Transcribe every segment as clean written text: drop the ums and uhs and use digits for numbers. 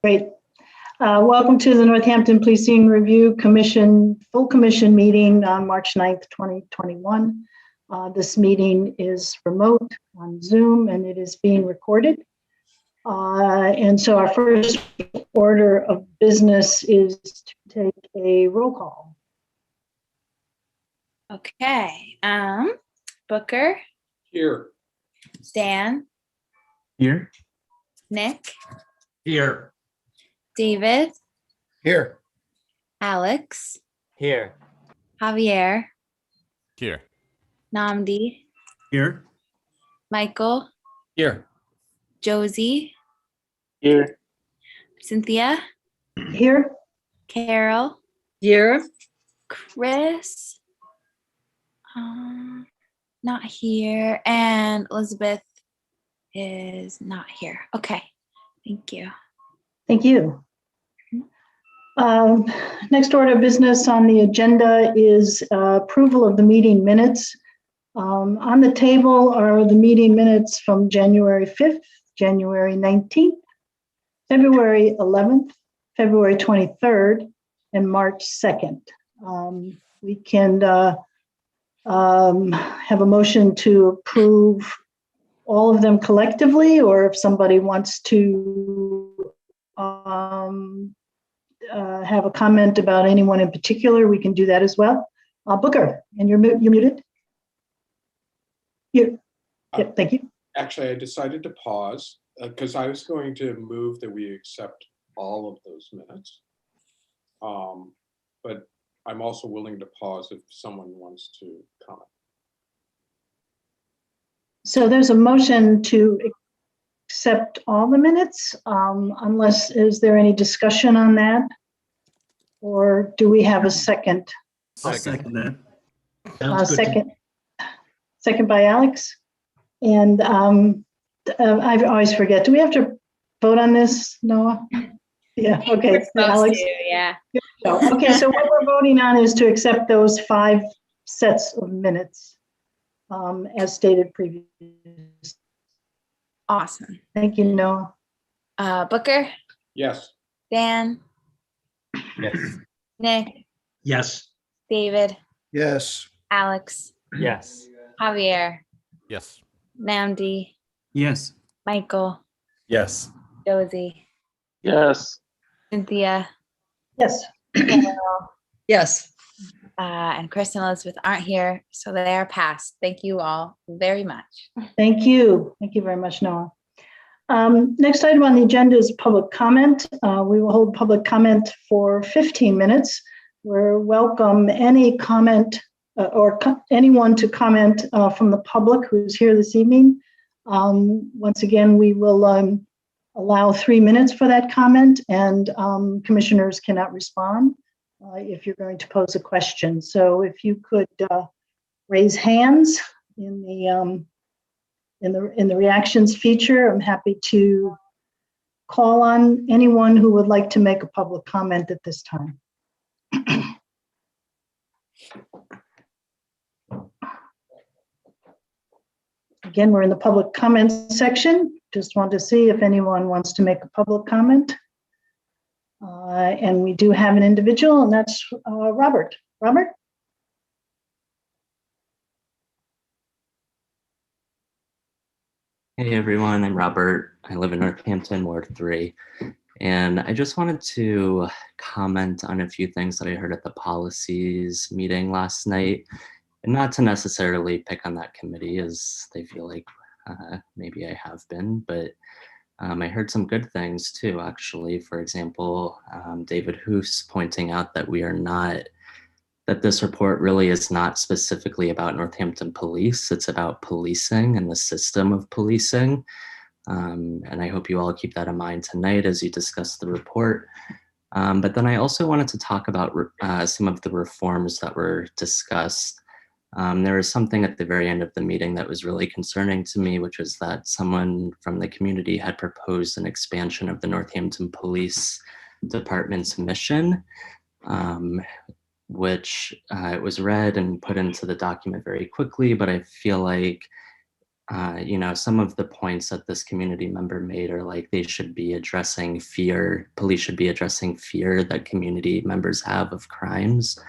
Great. Welcome to the Northampton Policing Review Commission full commission meeting on March 9th, 2021. This meeting is remote on Zoom and it is being recorded. And so our first order of business is to take a roll call. Okay. Booker. Here. Dan. Here. Nick. Here. David. Here. Alex. Here. Javier. Here. Namdi. Here. Michael. Here. Josie. Here. Cynthia. Here. Carol. Here. Chris. Not here. And Elizabeth is not here. Okay. Thank you. Thank you. Next order of business on the agenda is approval of the meeting minutes. On the table are the meeting minutes from January 5th, January 19th, February 11th, February 23rd, and March 2nd. We can have a motion to approve all of them collectively, or if somebody wants to have a comment about anyone in particular, we can do that as well. Booker, and you're muted. Yeah, thank you. Actually, I decided to pause because I was going to move that we accept all of those minutes. But I'm also willing to pause if someone wants to comment. So there's a motion to accept all the minutes, unless, is there any discussion on that? Or do we have a second? I'll second that. Second by Alex. And I always forget, do we have to vote on this, Noah? Yeah, okay, Alex. Yeah. Okay, so what we're voting on is to accept those 5 sets of minutes as stated previously. Awesome. Thank you, Noah. Booker. Yes. Dan. Yes. Nick. Yes. David. Yes. Alex. Yes. Javier. Yes. Namdi. Yes. Michael. Yes. Josie. Yes. Cynthia. Yes. Carol, Yes. and Chris and Elizabeth aren't here, so they are passed. Thank you all very much. Thank you. Thank you very much, Noah. Next item on the agenda is public comment. We will hold public comment for 15 minutes. We're welcome any comment anyone to comment from the public who's here this evening. Once again, we will allow 3 minutes for that comment, and commissioners cannot respond if you're going to pose a question. So if you could raise hands in the reactions feature, I'm happy to call on anyone who would like to make a public comment at this time. Again, we're in the public comment section. Just want to see if anyone wants to make a public comment. And we do have an individual, and that's Robert. Robert? Hey everyone, I'm Robert. I live in Northampton, Ward 3. And I just wanted to comment on a few things that I heard at the policies meeting last night. And not to necessarily pick on that committee, as they feel like maybe I have been, but I heard some good things too, actually. For example, David Hoos pointing out that that this report really is not specifically about Northampton Police, it's about policing and the system of policing. And I hope you all keep that in mind tonight as you discuss the report. But then I also wanted to talk about some of the reforms that were discussed. There was something at the very end of the meeting that was really concerning to me, which was that someone from the community had proposed an expansion of the Northampton Police Department's mission, which it was read and put into the document very quickly, but I feel like some of the points that this community member made are like they should be addressing fear, police should be addressing fear that community members have of crimes.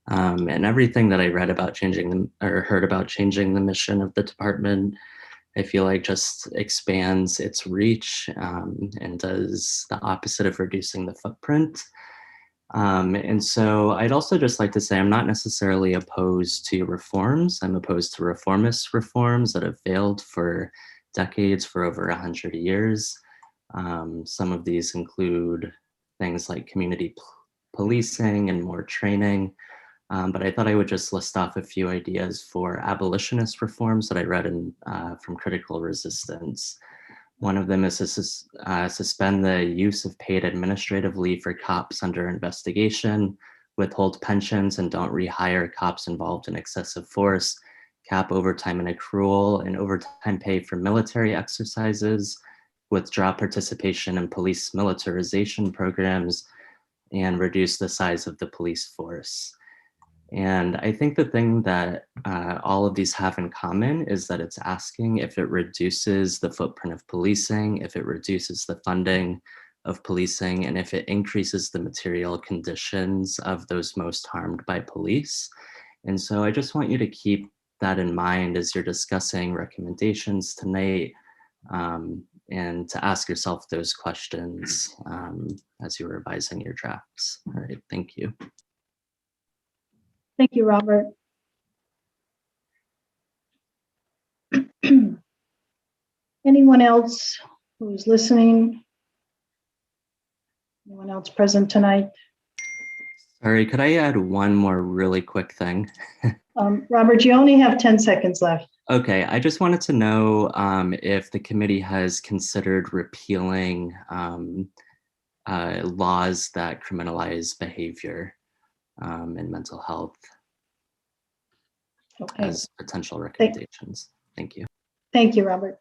And everything that I read about heard about changing the mission of the department, I feel like just expands its reach and does the opposite of reducing the footprint. And so I'd also just like to say I'm not necessarily opposed to reforms. I'm opposed to reformist reforms that have failed for decades, for over 100 years. Some of these include things like community policing and more training. But I thought I would just list off a few ideas for abolitionist reforms that I read from Critical Resistance. One of them is to suspend the use of paid administrative leave for cops under investigation, withhold pensions and don't rehire cops involved in excessive force, cap overtime and accrual and overtime pay for military exercises, withdraw participation in police militarization programs, and reduce the size of the police force. And I think the thing that all of these have in common is that it's asking if it reduces the footprint of policing, if it reduces the funding of policing, and if it increases the material conditions of those most harmed by police. And so I just want you to keep that in mind as you're discussing recommendations tonight, and to ask yourself those questions as you're revising your drafts. All right, thank you. Thank you, Robert. Anyone else who's listening? Anyone else present tonight? Sorry, could I add one more really quick thing? Robert, you only have 10 seconds left. Okay, I just wanted to know if the committee has considered repealing laws that criminalize behavior in mental health as potential recommendations. Thank you. Thank you, Robert.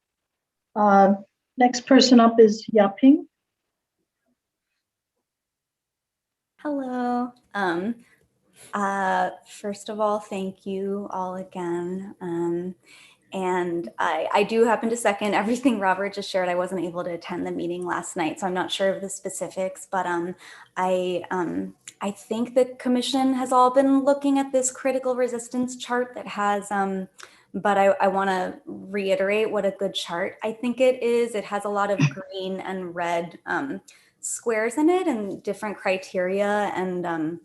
Next person up is Yaping. Hello. First of all, thank you all again. And I do happen to second everything Robert just shared. I wasn't able to attend the meeting last night, so I'm not sure of the specifics, but I think the commission has all been looking at this critical resistance chart that has, but I want to reiterate what a good chart I think it is. It has a lot of green and red squares in it and different criteria. And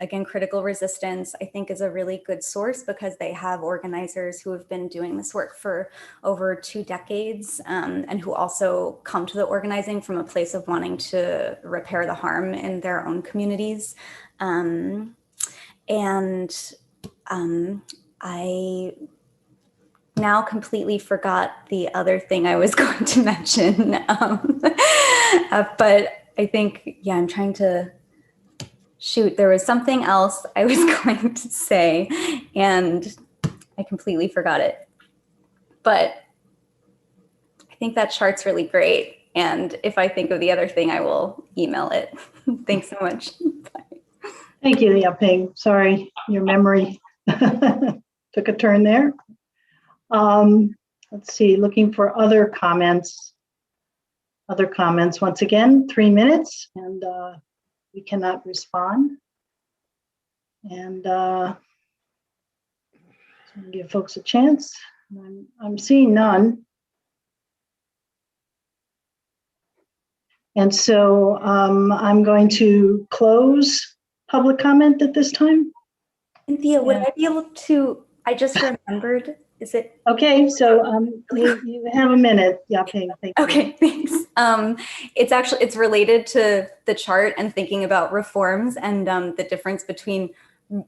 again, critical resistance, I think, is a really good source because they have organizers who have been doing this work for over 2 decades and who also come to the organizing from a place of wanting to repair the harm in their own communities. I now completely forgot the other thing I was going to mention. But I think, yeah, I'm trying to shoot, there was something else I was going to say and I completely forgot it. But I think that chart's really great. And if I think of the other thing, I will email it. Thanks so much. Bye. Thank you, Yaping. Sorry, your memory took a turn there. Let's see, looking for other comments. Other comments, once again, 3 minutes, and we cannot respond. And give folks a chance. I'm seeing none. And so I'm going to close public comment at this time. Cynthia, would I be able to, I just remembered, is it? Okay, so you have a minute, Yaping. Thank you. Okay, thanks. It's related to the chart and thinking about reforms and the difference between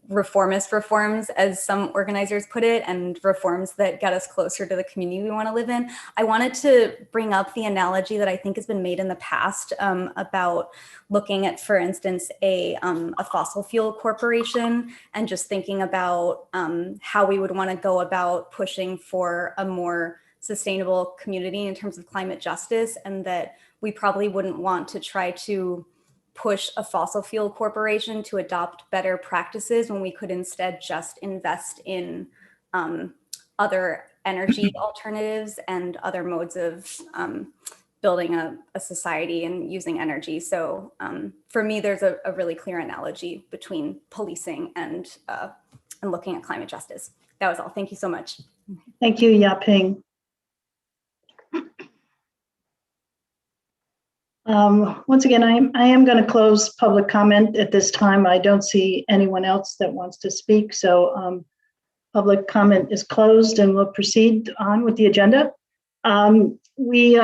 reformist reforms, as some organizers put it, and reforms that get us closer to the community we want to live in. I wanted to bring up the analogy that I think has been made in the past about looking at, for instance, a fossil fuel corporation and just thinking about how we would want to go about pushing for a more sustainable community in terms of climate justice, and that we probably wouldn't want to try to push a fossil fuel corporation to adopt better practices when we could instead just invest in other energy alternatives and other modes of building a society and using energy. So for me, there's a really clear analogy between policing and looking at climate justice. That was all. Thank you so much. Thank you, Yaping. Once again, I am going to close public comment at this time. I don't see anyone else that wants to speak, so public comment is closed, and we'll proceed on with the agenda. We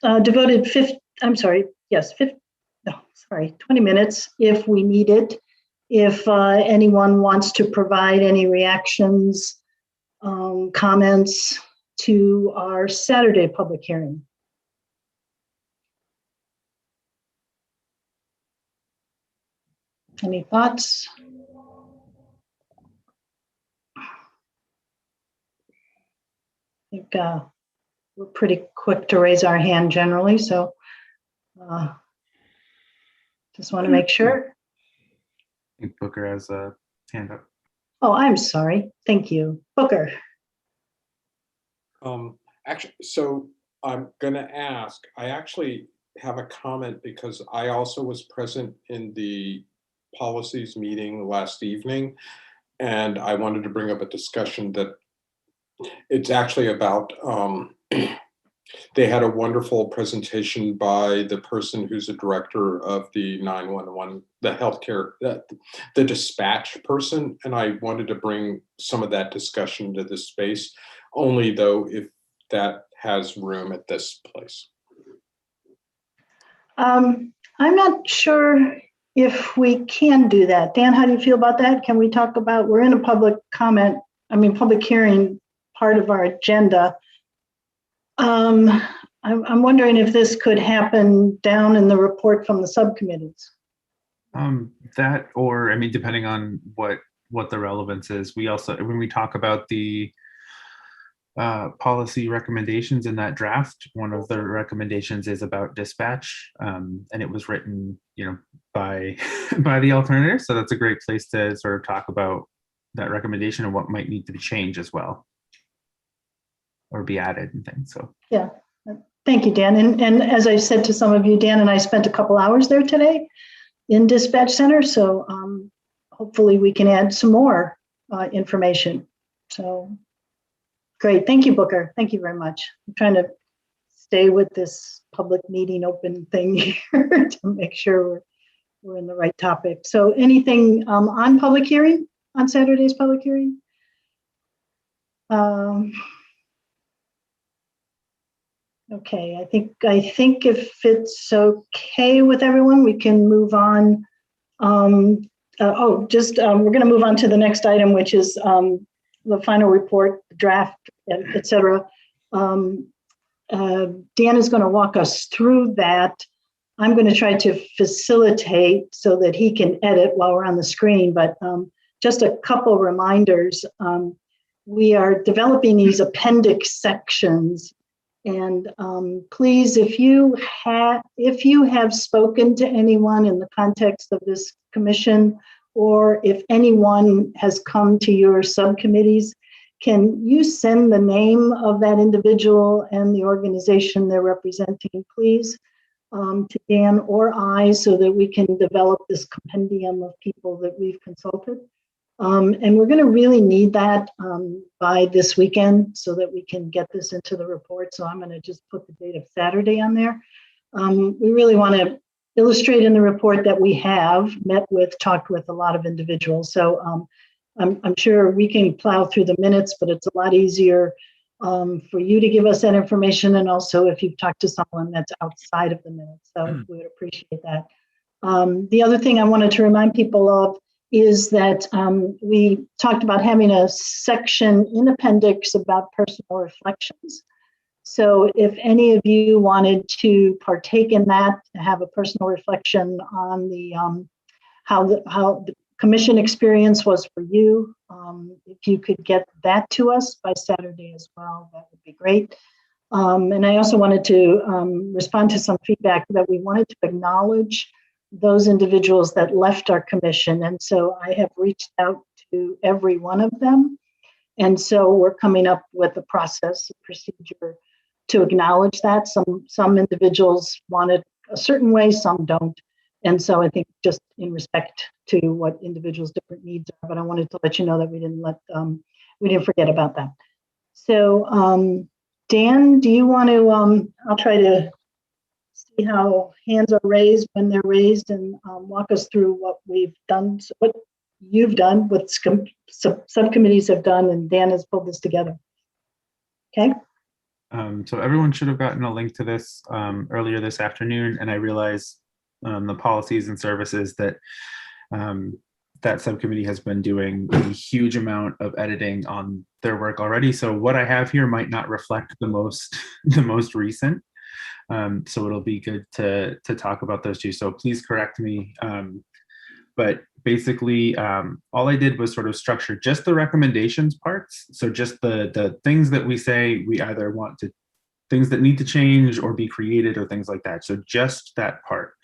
devoted 20 minutes if we need it. If anyone wants to provide any reactions, comments to our Saturday public hearing. Any thoughts? I think we're pretty quick to raise our hand generally, so just want to make sure. I think Booker has a hand up. Oh, I'm sorry. Thank you. Booker. Actually, so I'm going to ask, I actually have a comment because I also was present in the policies meeting last evening, and I wanted to bring up a discussion that it's actually about, they had a wonderful presentation by the person who's a director of the 911, the healthcare, the dispatch person, and I wanted to bring some of that discussion to this space, only though if that has room at this place. I'm not sure if we can do that. Dan, how do you feel about that? Can we talk about, we're in a public hearing part of our agenda. I'm wondering if this could happen down in the report from the subcommittees. That, or, I mean, depending on what the relevance is. We also, when we talk about the policy recommendations in that draft, one of the recommendations is about dispatch, and it was written, by the alternative. So that's a great place to sort of talk about that recommendation and what might need to be changed as well, or be added and things. So yeah, thank you, Dan. And as I said to some of you, Dan and I spent a couple hours there today in Dispatch Center. So hopefully we can add some more information. So great. Thank you, Booker. Thank you very much. I'm trying to stay with this public meeting open thing here to make sure we're in the right topic. So anything on public hearing, on Saturday's public hearing? Okay, I think if it's okay with everyone, we can move on. We're going to move on to the next item, which is the final report, draft, etc. Dan is going to walk us through that. I'm going to try to facilitate so that he can edit while we're on the screen, but just a couple reminders. We are developing these appendix sections, and please, if you have spoken to anyone in the context of this commission, or if anyone has come to your subcommittees, can you send the name of that individual and the organization they're representing, please, to Dan or I, so that we can develop this compendium of people that we've consulted. And we're going to really need that by this weekend so that we can get this into the report. So I'm going to just put the date of Saturday on there. We really want to illustrate in the report that we have talked with a lot of individuals. So I'm sure we can plow through the minutes, but it's a lot easier for you to give us that information, and also if you've talked to someone that's outside of the minutes. So we would appreciate that. The other thing I wanted to remind people of is that we talked about having a section in appendix about personal reflections. So if any of you wanted to partake in that, to have a personal reflection on the how the commission experience was for you, if you could get that to us by Saturday as well, that would be great. And I also wanted to respond to some feedback that we wanted to acknowledge those individuals that left our commission. And so I have reached out to every one of them And so we're coming up with a process, a procedure to acknowledge that. Some individuals want it a certain way, some don't. And so I think just in respect to what individuals' different needs are, but I wanted to let you know that we didn't forget about that. So Dan, do you want to, I'll try to see how hands are raised when they're raised and walk us through what we've done, what you've done, what subcommittees have done, and Dan has pulled this together. Okay. So everyone should have gotten a link to this earlier this afternoon, and I realize the policies and services that that subcommittee has been doing a huge amount of editing on their work already. So what I have here might not reflect the most recent. So it'll be good to talk about those two. So please correct me. But basically, all I did was sort of structure just the recommendations parts. So just the things that we say we either want to, things that need to change or be created or things like that. So just that part.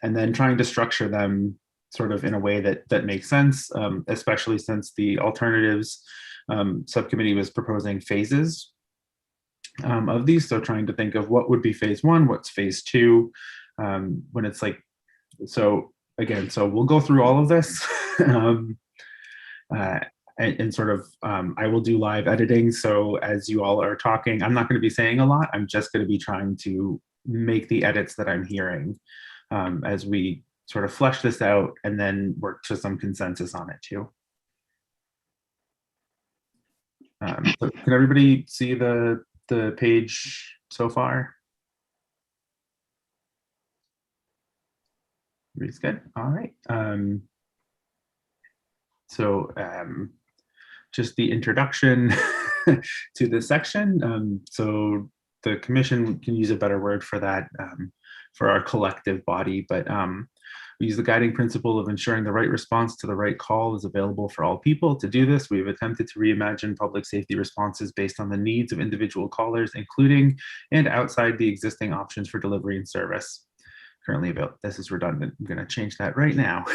And then trying to structure them sort of in a way that makes sense, especially since the alternatives subcommittee was proposing phases of these. So trying to think of what would be phase one, what's phase two, when it's like, so again, so we'll go through all of this and sort of, I will do live editing. So as you all are talking, I'm not going to be saying a lot. I'm just going to be trying to make the edits that I'm hearing as we sort of flesh this out and then work to some consensus on it too. So can everybody see the page so far? Everybody's good. All right. So just the introduction to this section. So the commission can use a better word for that for our collective body, but we use the guiding principle of ensuring the right response to the right call is available for all people. To do this, we've attempted to reimagine public safety responses based on the needs of individual callers, including and outside the existing options for delivery and service. Currently available. This is redundant. I'm going to change that right now.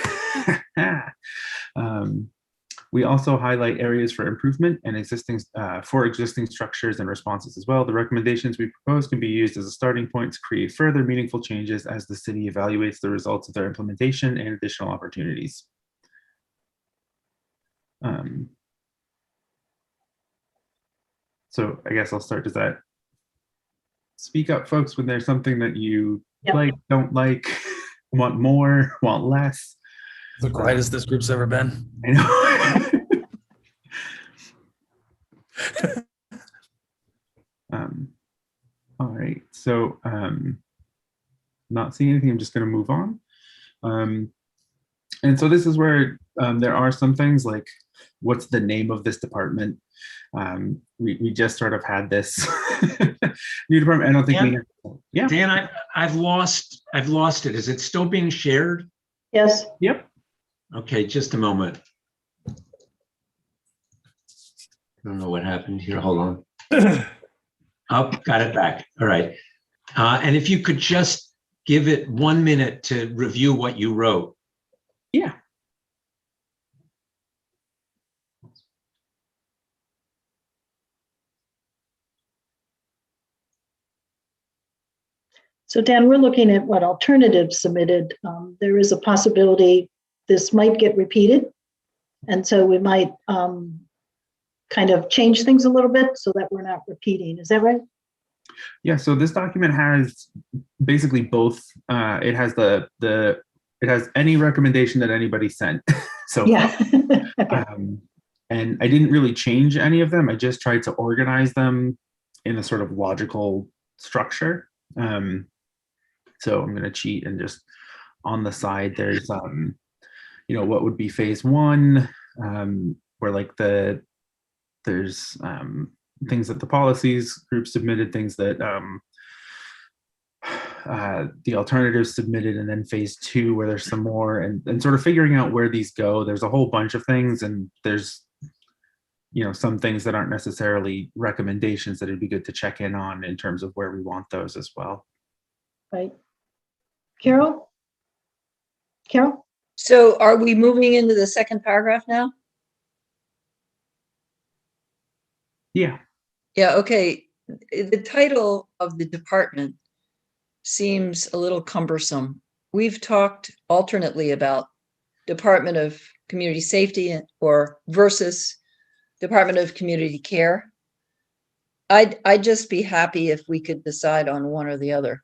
We also highlight areas for improvement and existing structures and responses as well. The recommendations we propose can be used as a starting point to create further meaningful changes as the city evaluates the results of their implementation and additional opportunities. So I guess I'll start. Does that speak up, folks, when there's something that you like, don't like, want more, want less? The quietest this group's ever been. I know. All right, so not seeing anything, I'm just going to move on. And so this is where there are some things like, what's the name of this department? We just sort of had this new department. I don't think Dan, we have. Yeah. Dan, I've lost it. Is it still being shared? Yes. Yep. Okay, just a moment. I don't know what happened here. Hold on. Oh, got it back. All right. And if you could just give it 1 minute to review what you wrote. Yeah. So Dan, we're looking at what alternatives submitted. There is a possibility this might get repeated. And so we might kind of change things a little bit so that we're not repeating. Is that right? Yeah, so this document has basically both. It has it has any recommendation that anybody sent. So yeah. Okay. And I didn't really change any of them. I just tried to organize them in a sort of logical structure. So I'm going to cheat and just on the side, there's, you know, what would be phase one, where like there's things that the policies group submitted, things that the alternatives submitted, and then phase two, where there's some more, and sort of figuring out where these go. There's a whole bunch of things, and there's, you know, some things that aren't necessarily recommendations that it'd be good to check in on in terms of where we want those as well. Right. Carol? Carol? So are we moving into the second paragraph now? Yeah. Yeah, okay. The title of the department seems a little cumbersome. We've talked alternately about Department of Community Safety or versus Department of Community Care. I'd just be happy if we could decide on one or the other.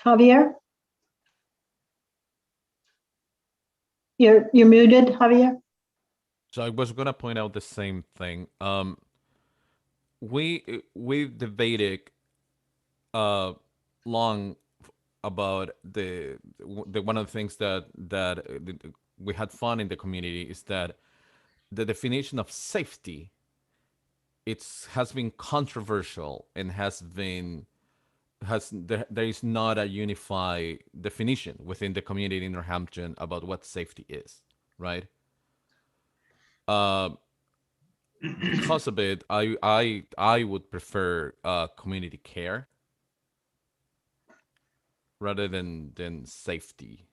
Javier? You're muted, Javier. So I was gonna point out the same thing. We debated long about the one of the things that we had fun in the community is that the definition of safety has been controversial and there is not a unified definition within the community in Northampton about what safety is, right? Because of it, I would prefer community care rather than safety.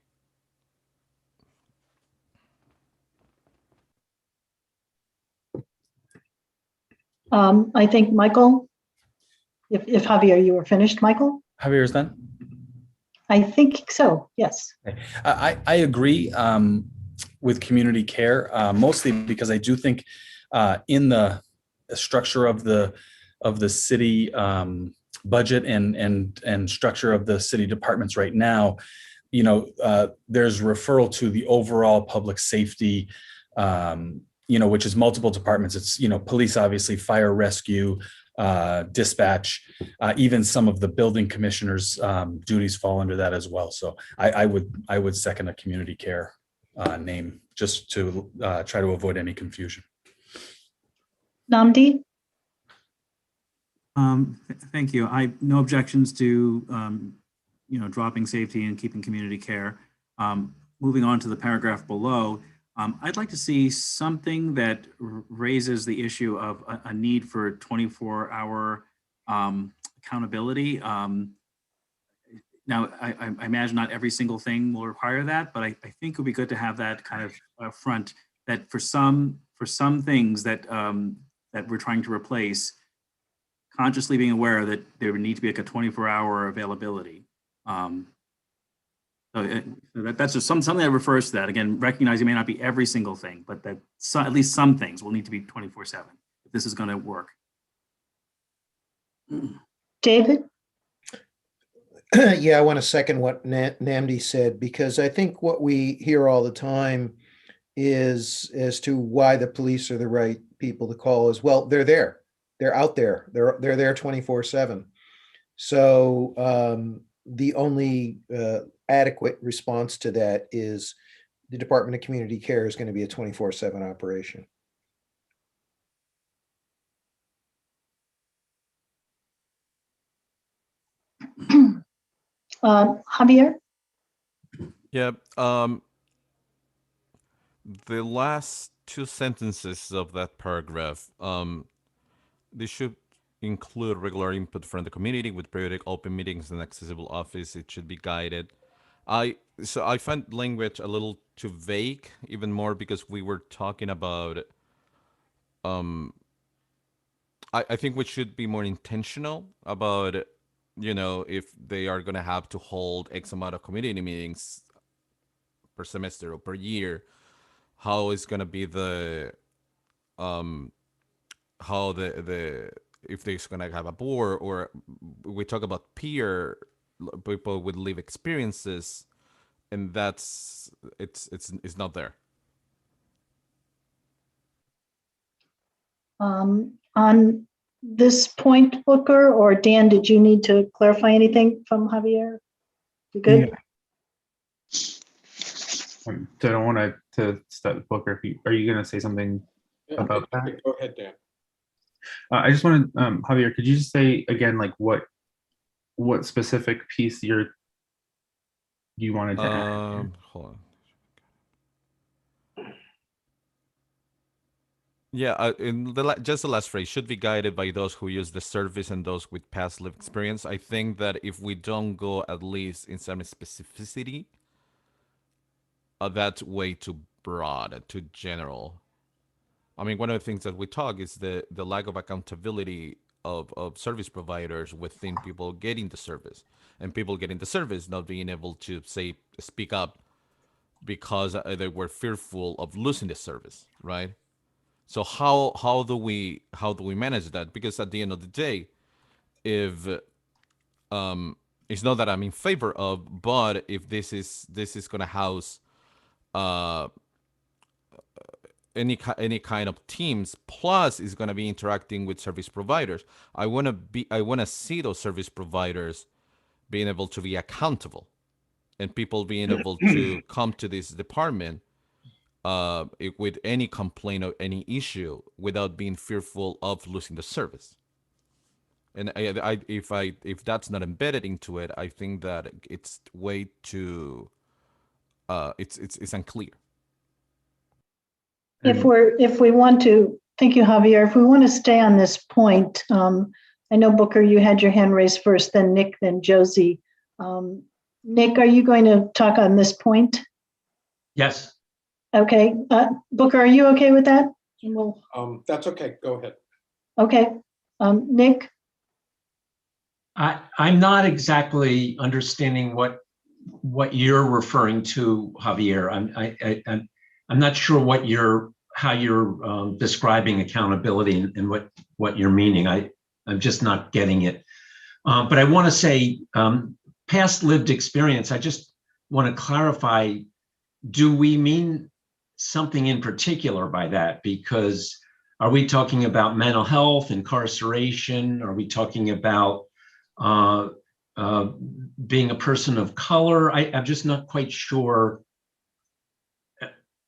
I think Michael, if Javier, you were finished, Michael? Javier is done. I think so, yes. Okay. I agree with community care, mostly because I do think in the structure of the city budget and structure of the city departments right now, there's referral to the overall public safety, which is multiple departments. It's, police, obviously, fire, rescue, dispatch, even some of the building commissioners' duties fall under that as well. So I would second a community care name just to try to avoid any confusion. Namdi? Thank you. I no objections to dropping safety and keeping community care. Moving on to the paragraph below, I'd like to see something that raises the issue of a need for 24-hour accountability. Now, I imagine not every single thing will require that, but I think it would be good to have that kind of front, that for some things that that we're trying to replace, consciously being aware that there would need to be like a 24-hour availability. So that's just something that refers to that. Again, recognizing it may not be every single thing, but that at least some things will need to be 24/7 if this is going to work. David? Yeah, I want to second what Namdi said, because I think what we hear all the time is as to why the police are the right people to call is, well, they're there. They're out there. They're there 24/7. So the only adequate response to that is the Department of Community Care is going to be a 24/7 operation. Javier? Yeah. The last two sentences of that paragraph, they should include regular input from the community with periodic open meetings and accessible office. It should be guided. So I find language a little too vague, even more because we were talking about. I think we should be more intentional about, if they are going to have to hold X amount of community meetings per semester or per year, how is going to be how if they're going to have a board, or we talk about peer people with live experiences, and it's not there. On this point, Booker or Dan, did you need to clarify anything from Javier? You good? Yeah. So I don't want to stop Booker. Are you going to say something about that? Go ahead, Dan. I just wanted, Javier, could you just say again, like what specific piece you wanted to add? Hold on. Yeah, in just the last phrase, should be guided by those who use the service and those with past lived experience. I think that if we don't go at least in some specificity, that's way too broad, too general. I mean, one of the things that we talk is the lack of accountability of service providers within people getting the service, and people getting the service not being able to say speak up because they were fearful of losing the service, right? So how do we manage that? Because at the end of the day, if it's not that I'm in favor of, but if this is going to house any kind of teams, plus is going to be interacting with service providers, I want to see those service providers being able to be accountable, and people being able to come to this department with any complaint or any issue without being fearful of losing the service. And if that's not embedded into it, I think that it's way too it's unclear. If we want to, thank you, Javier. If we want to stay on this point, I know Booker, you had your hand raised first, then Nick, then Josie. Nick, are you going to talk on this point? Yes. Okay. Booker, are you okay with that? That's okay. Go ahead. Okay. Nick? I'm not exactly understanding what you're referring to, Javier. I'm not sure how you're describing accountability and what you're meaning. I'm just not getting it. But I want to say, past lived experience, I just want to clarify, do we mean something in particular by that? Because are we talking about mental health, incarceration? Are we talking about being a person of color? I'm just not quite sure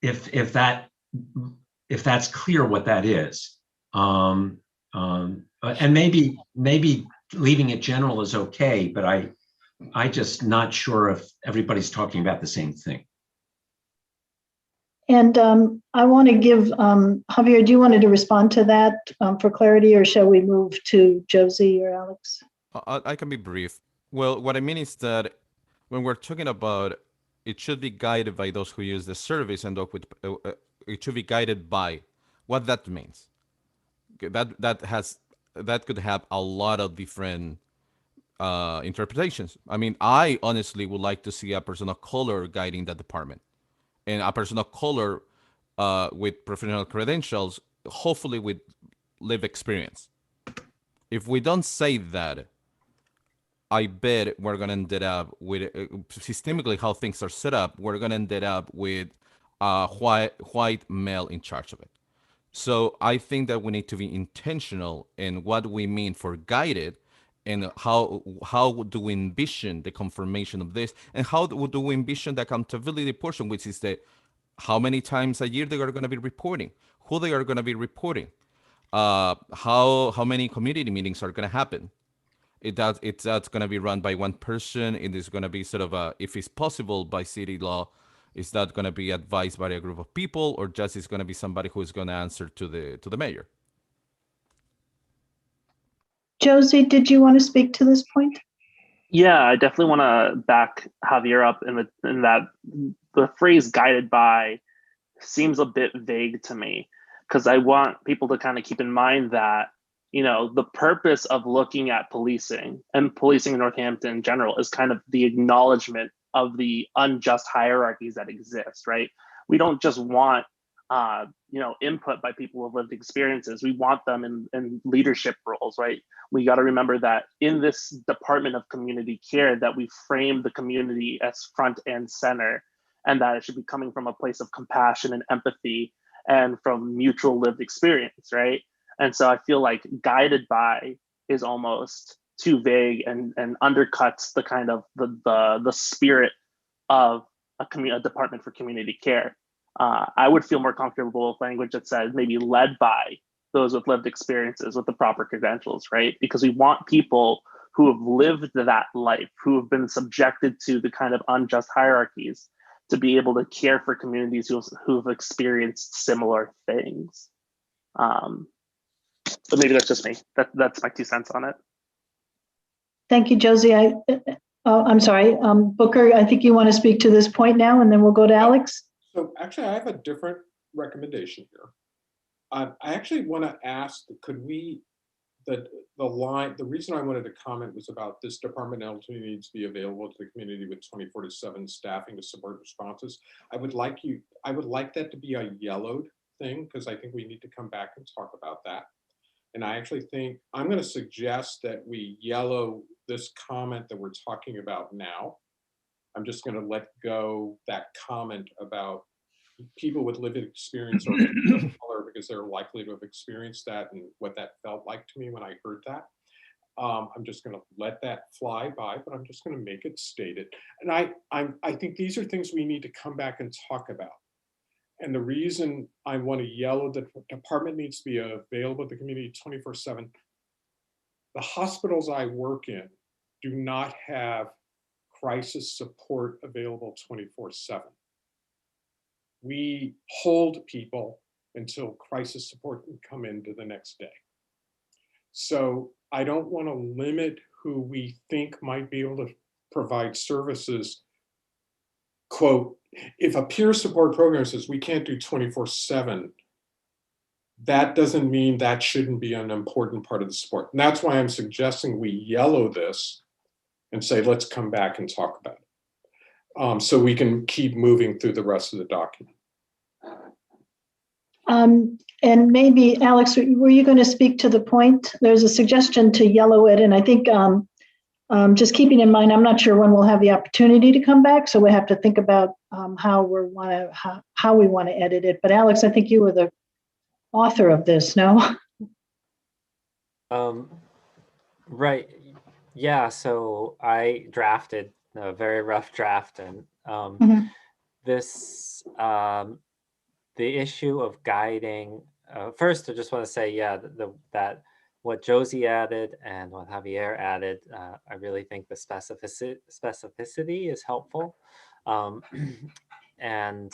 if that's clear what that is. And maybe leaving it general is okay, but I just not sure if everybody's talking about the same thing. And I want to give, Javier, do you want to respond to that for clarity, or shall we move to Josie or Alex? I can be brief. Well, what I mean is that when we're talking about it should be guided by those who use the service, and it should be guided by what that means. That could have a lot of different interpretations. I mean, I honestly would like to see a person of color guiding that department, and a person of color with professional credentials, hopefully with lived experience. If we don't say that, I bet we're going to end up with, systemically how things are set up, we're going to end up with a white male in charge of it. So I think that we need to be intentional in what we mean for guided, and how do we envision the confirmation of this, and how do we envision the accountability portion, which is how many times a year they are going to be reporting, who they are going to be reporting, how many community meetings are going to happen. That's going to be run by one person. It is going to be sort of if it's possible by city law, is that going to be advised by a group of people, or just is going to be somebody who is going to answer to the mayor? Josie, did you want to speak to this point? Yeah, I definitely want to back Javier up in that the phrase guided by seems a bit vague to me, because I want people to kind of keep in mind that, the purpose of looking at policing and policing in Northampton in general is kind of the acknowledgement of the unjust hierarchies that exist, right? We don't just want, input by people with lived experiences. We want them in leadership roles, right? We got to remember that in this department of community care, that we frame the community as front and center, and that it should be coming from a place of compassion and empathy and from mutual lived experience, right? And so I feel like guided by is almost too vague and undercuts the kind of the spirit of a department for community care. I would feel more comfortable with language that says maybe led by those with lived experiences with the proper credentials, right? Because we want people who have lived that life, who have been subjected to the kind of unjust hierarchies, to be able to care for communities who have experienced similar things. But maybe that's just me. That's my 2 cents on it. Thank you, Josie. I'm sorry, Booker, I think you want to speak to this point now, and then we'll go to Alex. So actually, I have a different recommendation here. I actually want to ask, could we, the reason I wanted to comment was about this department ultimately needs to be available to the community with 24/7 staffing to support responses. I would like that to be a yellowed thing, because I think we need to come back and talk about that. And I actually think I'm going to suggest that we yellow this comment that we're talking about now. I'm just going to let go that comment about people with lived experience or color, because they're likely to have experienced that and what that felt like to me when I heard that. I'm just going to let that fly by, but I'm just going to make it stated. And I think these are things we need to come back and talk about. And the reason I want to yellow the department needs to be available to the community 24/7. The hospitals I work in do not have crisis support available 24/7. We hold people until crisis support can come into the next day. So I don't want to limit who we think might be able to provide services. Quote, if a peer support program says we can't do 24/7, that doesn't mean that shouldn't be an important part of the support. And that's why I'm suggesting we yellow this and say, let's come back and talk about it. So we can keep moving through the rest of the document. And maybe, Alex, were you going to speak to the point? There's a suggestion to yellow it, and I think just keeping in mind, I'm not sure when we'll have the opportunity to come back, so we have to think about how we want to edit it. But Alex, I think you were the author of this, no? Right. Yeah. So I drafted a very rough draft, and this the issue of guiding. First, I just want to say, yeah, that what Josie added and what Javier added, I really think the specificity is helpful, and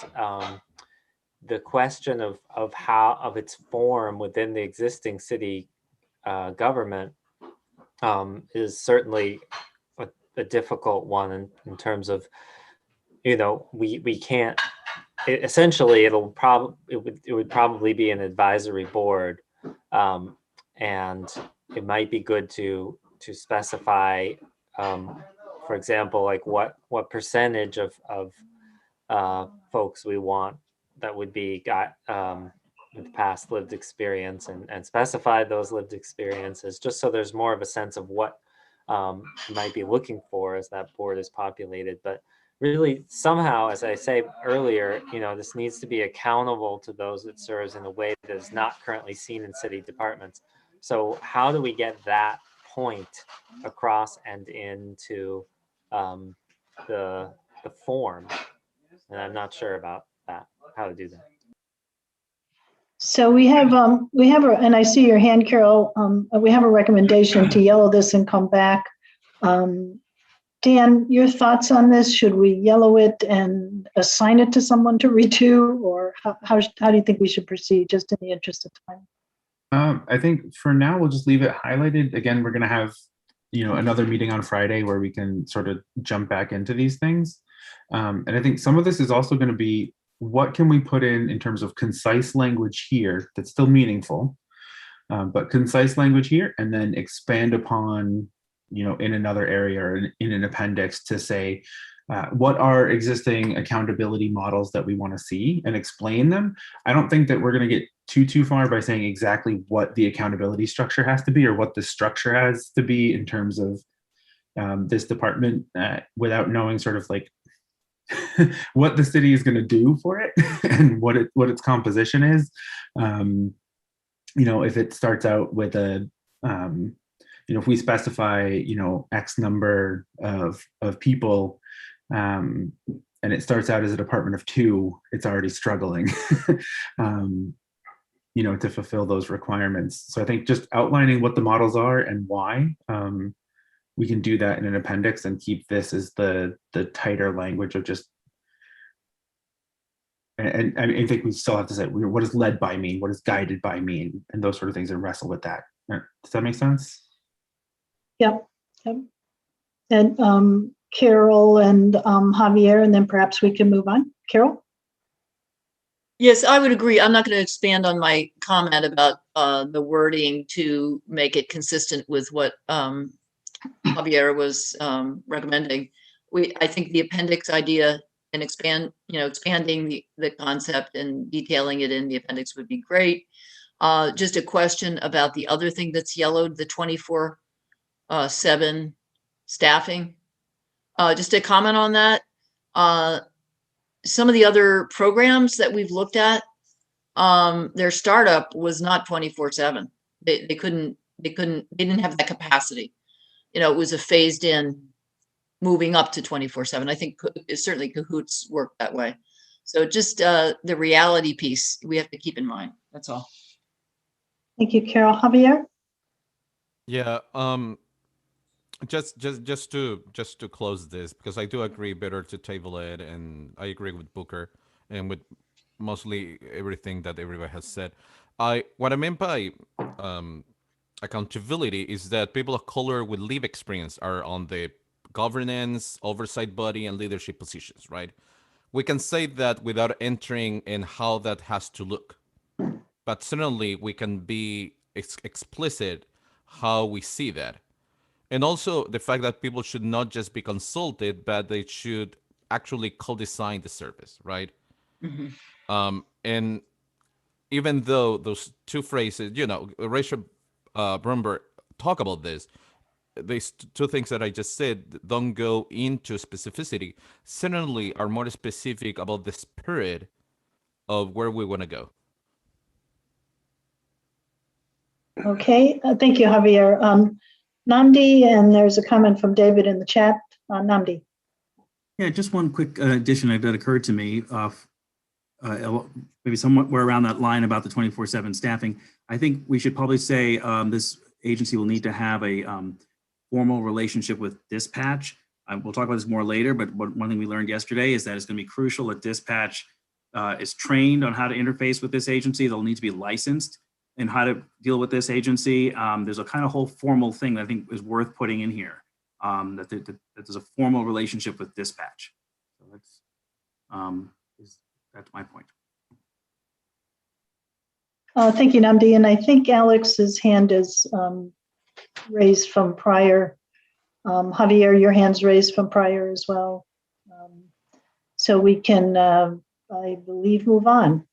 the question of its form within the existing city government is certainly a difficult one in terms of, we can't. Essentially, it would probably be an advisory board, and it might be good to specify, for example, like what percentage of folks we want that would be with past lived experience, and specify those lived experiences, just so there's more of a sense of what you might be looking for as that board is populated. But really, somehow, as I say earlier, this needs to be accountable to those it serves in a way that is not currently seen in city departments. So how do we get that point across and into the form? And I'm not sure about that, how to do that. So we have and I see your hand, Carol. We have a recommendation to yellow this and come back. Dan, your thoughts on this? Should we yellow it and assign it to someone to redo, or how do you think we should proceed, just in the interest of time? I think for now, we'll just leave it highlighted. Again, we're going to have, another meeting on Friday where we can sort of jump back into these things. And I think some of this is also going to be, what can we put in terms of concise language here that's still meaningful, but concise language here, and then expand upon, in another area or in an appendix to say, what are existing accountability models that we want to see, and explain them. I don't think that we're going to get too far by saying exactly what the accountability structure has to be, or what the structure has to be in terms of this department, without knowing sort of like what the city is going to do for it and what its composition is. If it starts out with a if we specify, X number of people, and it starts out as a department of 2, it's already struggling, to fulfill those requirements. So I think just outlining what the models are and why, we can do that in an appendix and keep this as the tighter language of just, and I think we still have to say, what does led by mean? What does guided by mean? And those sort of things, and wrestle with that. Does that make sense? Yep. And Carol and Javier, and then perhaps we can move on. Carol? Yes, I would agree. I'm not going to expand on my comment about the wording to make it consistent with what Javier was recommending. I think the appendix idea and expanding the concept and detailing it in the appendix would be great. Just a question about the other thing that's yellowed, the 24/7 staffing. Just a comment on that. Some of the other programs that we've looked at, their startup was not 24/7. They didn't have that capacity. It was a phased in moving up to 24/7. I think certainly Cahoots work that way. So just the reality piece we have to keep in mind. That's all. Thank you, Carol. Javier? Yeah. Just to close this, because I do agree better to table it, and I agree with Booker and with mostly everything that everybody has said. What I meant by accountability is that people of color with lived experience are on the governance, oversight body, and leadership positions, right? We can say that without entering in how that has to look, but certainly we can be explicit how we see that. And also the fact that people should not just be consulted, but they should actually co-design the service, right? And even though those two phrases, Rachel Brumberg talk about this, these two things that I just said don't go into specificity, certainly are more specific about the spirit of where we want to go. Okay, thank you, Javier. Namdi, and there's a comment from David in the chat. Namdi. Yeah, just one quick addition that occurred to me, maybe somewhere around that line about the 24/7 staffing. I think we should probably say this agency will need to have a formal relationship with dispatch. We'll talk about this more later, but one thing we learned yesterday is that it's going to be crucial that dispatch is trained on how to interface with this agency. They'll need to be licensed in how to deal with this agency. There's a kind of whole formal thing that I think is worth putting in here, that there's a formal relationship with dispatch. So that's my point. Thank you, Namdi. And I think Alex's hand is raised from prior. Javier, your hand's raised from prior as well. So we can, I believe, move on.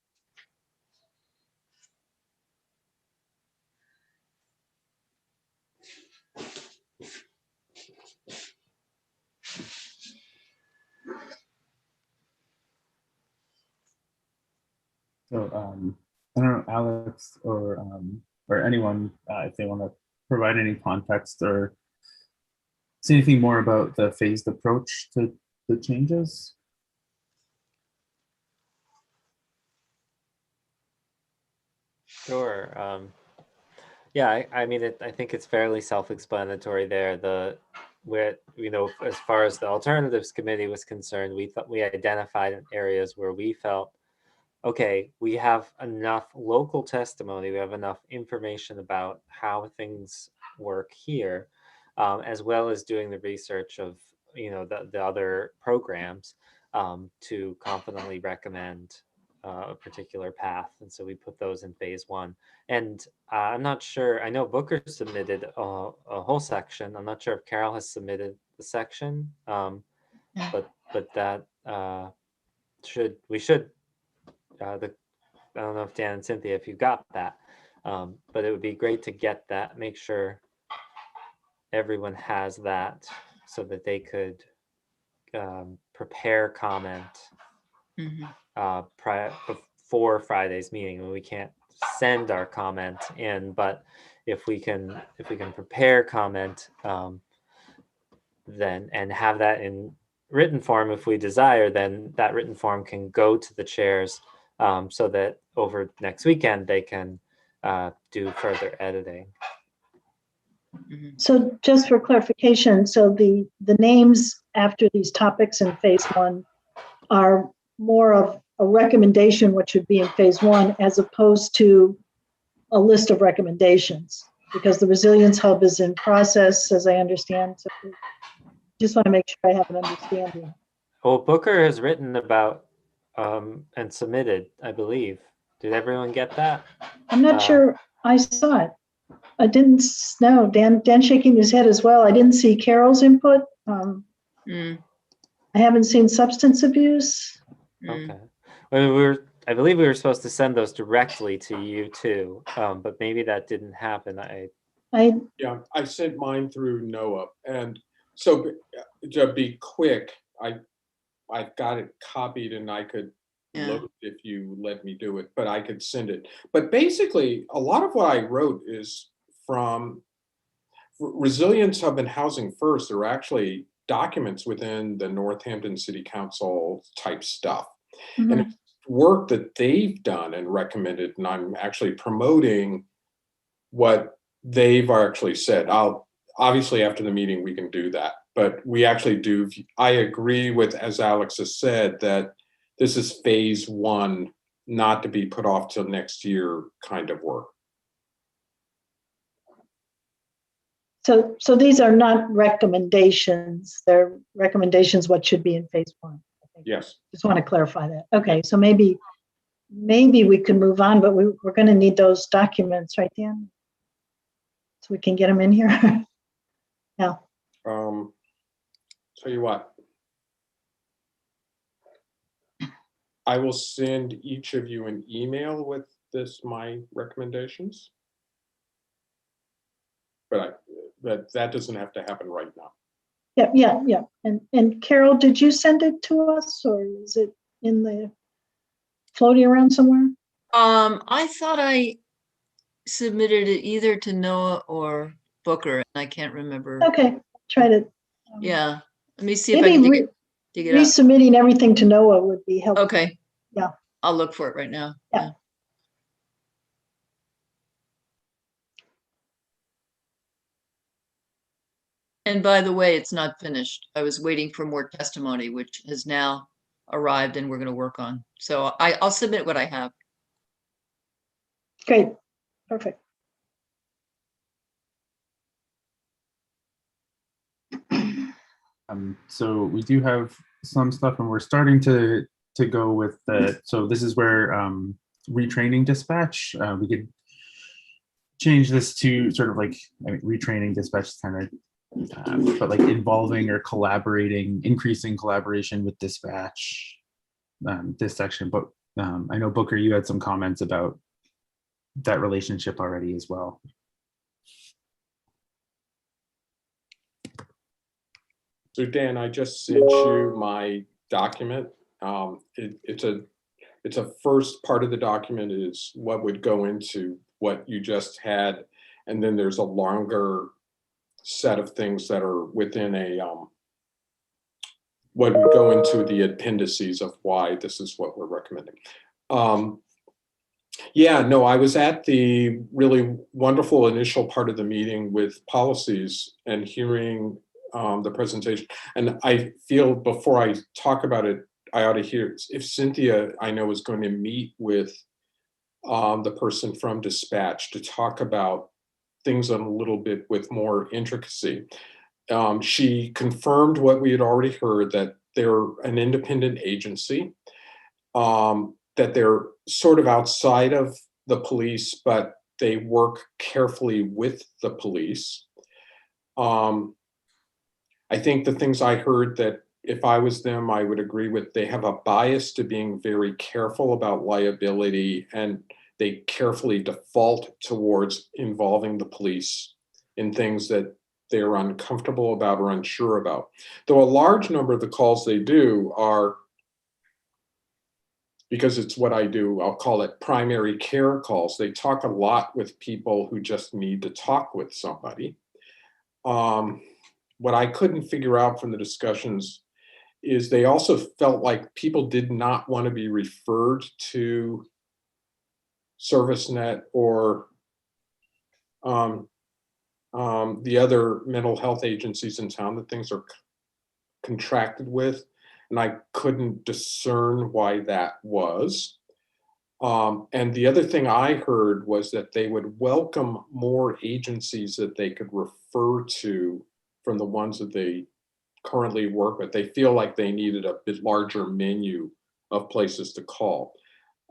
So I don't know, Alex or anyone, if they want to provide any context or say anything more about the phased approach to the changes. Sure. Yeah, I mean, I think it's fairly self-explanatory there. As far as the alternatives committee was concerned, we identified areas where we felt, okay, we have enough local testimony, we have enough information about how things work here, as well as doing the research of the other programs to confidently recommend a particular path. And so we put those in phase one. And I'm not sure, I know Booker submitted a whole section. I'm not sure if Carol has submitted the section, but that we should, I don't know if Dan and Cynthia, if you got that, but it would be great to get that, make sure everyone has that so that they could prepare comment before Friday's meeting. When we can't send our comment in, but if we can prepare comment, then and have that in written form if we desire, then that written form can go to the chairs so that over next weekend they can do further editing. So just for clarification, so the names after these topics in phase one are more of a recommendation, what should be in phase one, as opposed to a list of recommendations, because the Resilience Hub is in process, as I understand. So Just want to make sure I have an understanding. Well, Booker has written about and submitted, I believe. Did everyone get that? I'm not sure I saw it. I didn't know. Dan shaking his head as well. I didn't see Carol's input. I haven't seen substance abuse. Okay. I believe we were supposed to send those directly to you too, but maybe that didn't happen. Yeah, I sent mine through Noah, and so to be quick, I've got it copied, and I could load if you let me do it, but I could send it. But basically, a lot of what I wrote is from Resilience Hub and Housing First. There are actually documents within the Northampton City Council type stuff. And it's work that they've done and recommended, and I'm actually promoting what they've actually said. Obviously after the meeting we can do that, but we actually do. I agree with, as Alex has said, that this is phase one, not to be put off till next year kind of work. So these are not recommendations. They're recommendations what should be in phase one. Yes. Just want to clarify that. Okay, so maybe we can move on, but we're going to need those documents, right, Dan? So we can get them in here. Yeah. Tell you what, I will send each of you an email with my recommendations. But that doesn't have to happen right now. Yeah. And Carol, did you send it to us, or is it in the floating around somewhere? I thought I submitted it either to Noah or Booker, and I can't remember. Okay, try to. Yeah, let me see if I can dig it up. Resubmitting everything to Noah would be helpful. Okay. Yeah. I'll look for it right now. Yeah. And by the way, it's not finished. I was waiting for more testimony, which has now arrived and we're going to work on. So I'll submit what I have. Great. Perfect. So we do have some stuff, and we're starting to go with the. So this is where retraining dispatch. We could change this to sort of like, I mean, retraining dispatch is kind of, but like involving or collaborating, increasing collaboration with dispatch. This section, but I know Booker, you had some comments about that relationship already as well. So Dan, I just sent you my document. It's a first part of the document is what would go into what you just had, and then there's a longer set of things that are within a what would go into the appendices of why this is what we're recommending. Yeah, no, I was at the really wonderful initial part of the meeting with policies and hearing the presentation. And I feel before I talk about it, I ought to hear if Cynthia, I know, is going to meet with the person from dispatch to talk about things a little bit with more intricacy. She confirmed what we had already heard, that they're an independent agency, that they're sort of outside of the police, but they work carefully with the police. I think the things I heard that if I was them, I would agree with, they have a bias to being very careful about liability, and they carefully default towards involving the police in things that they're uncomfortable about or unsure about. Though a large number of the calls they do are, because it's what I do, I'll call it primary care calls. They talk a lot with people who just need to talk with somebody. What I couldn't figure out from the discussions is they also felt like people did not want to be referred to ServiceNet or the other mental health agencies in town that things are contracted with. And I couldn't discern why that was. And the other thing I heard was that they would welcome more agencies that they could refer to from the ones that they currently work with. They feel like they needed a bit larger menu of places to call.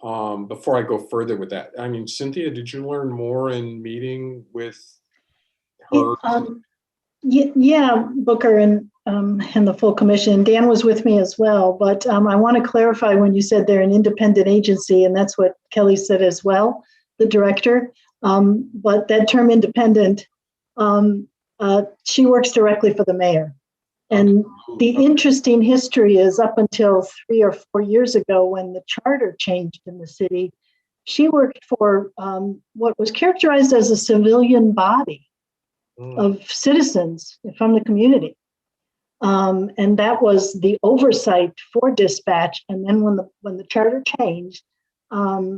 Before I go further with that, I mean, Cynthia, did you learn more in meeting with her? Yeah, Booker and the full commission. Dan was with me as well, but I want to clarify when you said they're an independent agency, and that's what Kelly said as well, the director. But that term independent, she works directly for the mayor. And the interesting history is up until 3 or 4 years ago when the charter changed in the city, she worked for what was characterized as a civilian body of citizens from the community. And that was the oversight for dispatch. And then when the charter changed,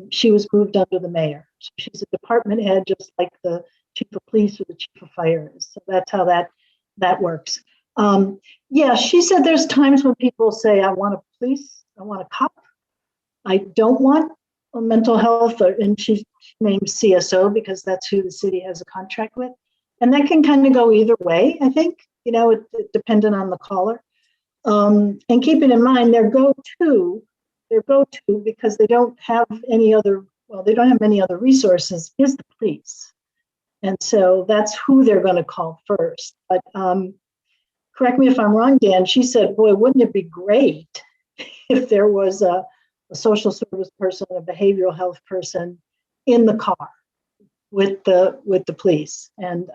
she was moved under the mayor. So she's a department head, just like the chief of police or the chief of fire is. So that's how that works. Yeah, she said there's times when people say, I want a police, I want a cop. I don't want a mental health, and she named CSO because that's who the city has a contract with. And that can kind of go either way, I think, it dependent on the caller. And keeping in mind their go-to, because they don't have any other resources, is the police. And so that's who they're going to call first. But correct me if I'm wrong, Dan, she said, boy, wouldn't it be great if there was a social service person, a behavioral health person in the car with the police. And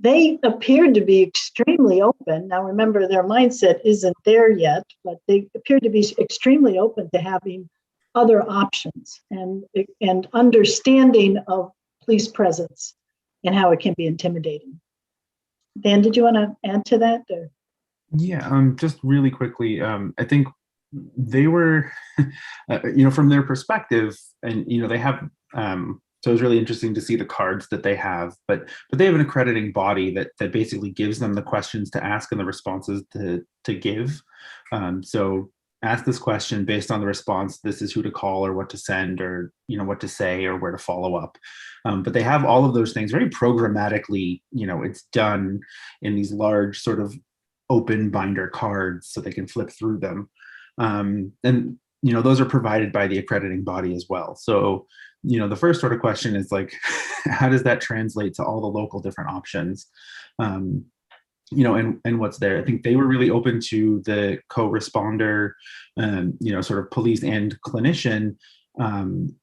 they appeared to be extremely open. Now, remember, their mindset isn't there yet, but they appeared to be extremely open to having other options and understanding of police presence and how it can be intimidating. Dan, did you want to add to that? Or? Yeah, just really quickly, I think they were, from their perspective, and they have. So it was really interesting to see the cards that they have, but they have an accrediting body that basically gives them the questions to ask and the responses to give. So ask this question based on the response. This is who to call or what to send or what to say or where to follow up. But they have all of those things very programmatically. It's done in these large sort of open binder cards so they can flip through them. And those are provided by the accrediting body as well. So the first sort of question is like, how does that translate to all the local different options? And what's there? I think they were really open to the co-responder, sort of police and clinician. And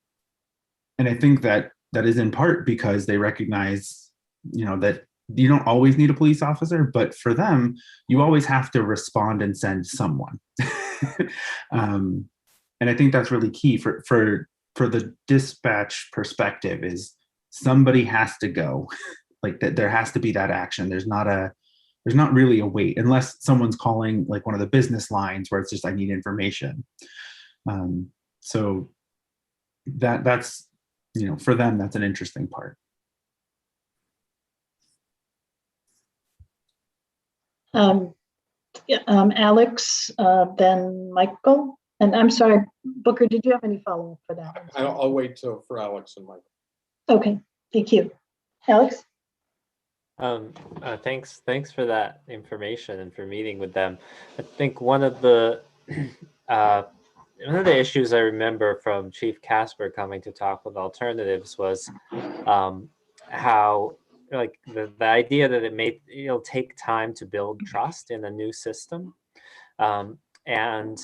I think that is in part because they recognize, that you don't always need a police officer, but for them, you always have to respond and send someone. And I think that's really key for the dispatch perspective is somebody has to go, like that there has to be that action. There's not really a wait unless someone's calling like one of the business lines where it's just, I need information. So that's, for them, that's an interesting part. Alex, then Michael. And I'm sorry, Booker, did you have any follow-up for that? I'll wait for Alex and Michael. Okay, thank you. Alex? Thanks for that information and for meeting with them. I think one of the issues I remember from Chief Casper coming to talk with alternatives was how like the idea that it'll take time to build trust in a new system. And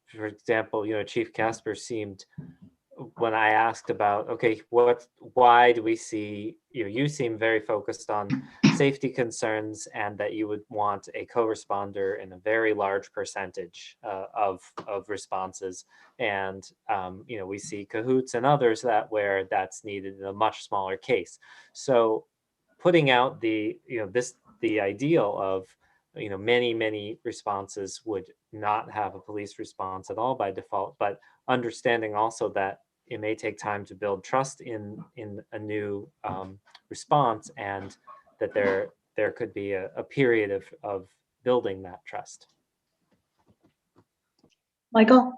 for example, Chief Casper seemed, when I asked about, okay, why do we see, you seem very focused on safety concerns and that you would want a co-responder in a very large percentage of responses. And, we see cahoots and others where that's needed in a much smaller case. So putting out the ideal of, many responses would not have a police response at all by default, but understanding also that it may take time to build trust in a new response, and that there could be a period of building that trust. Michael?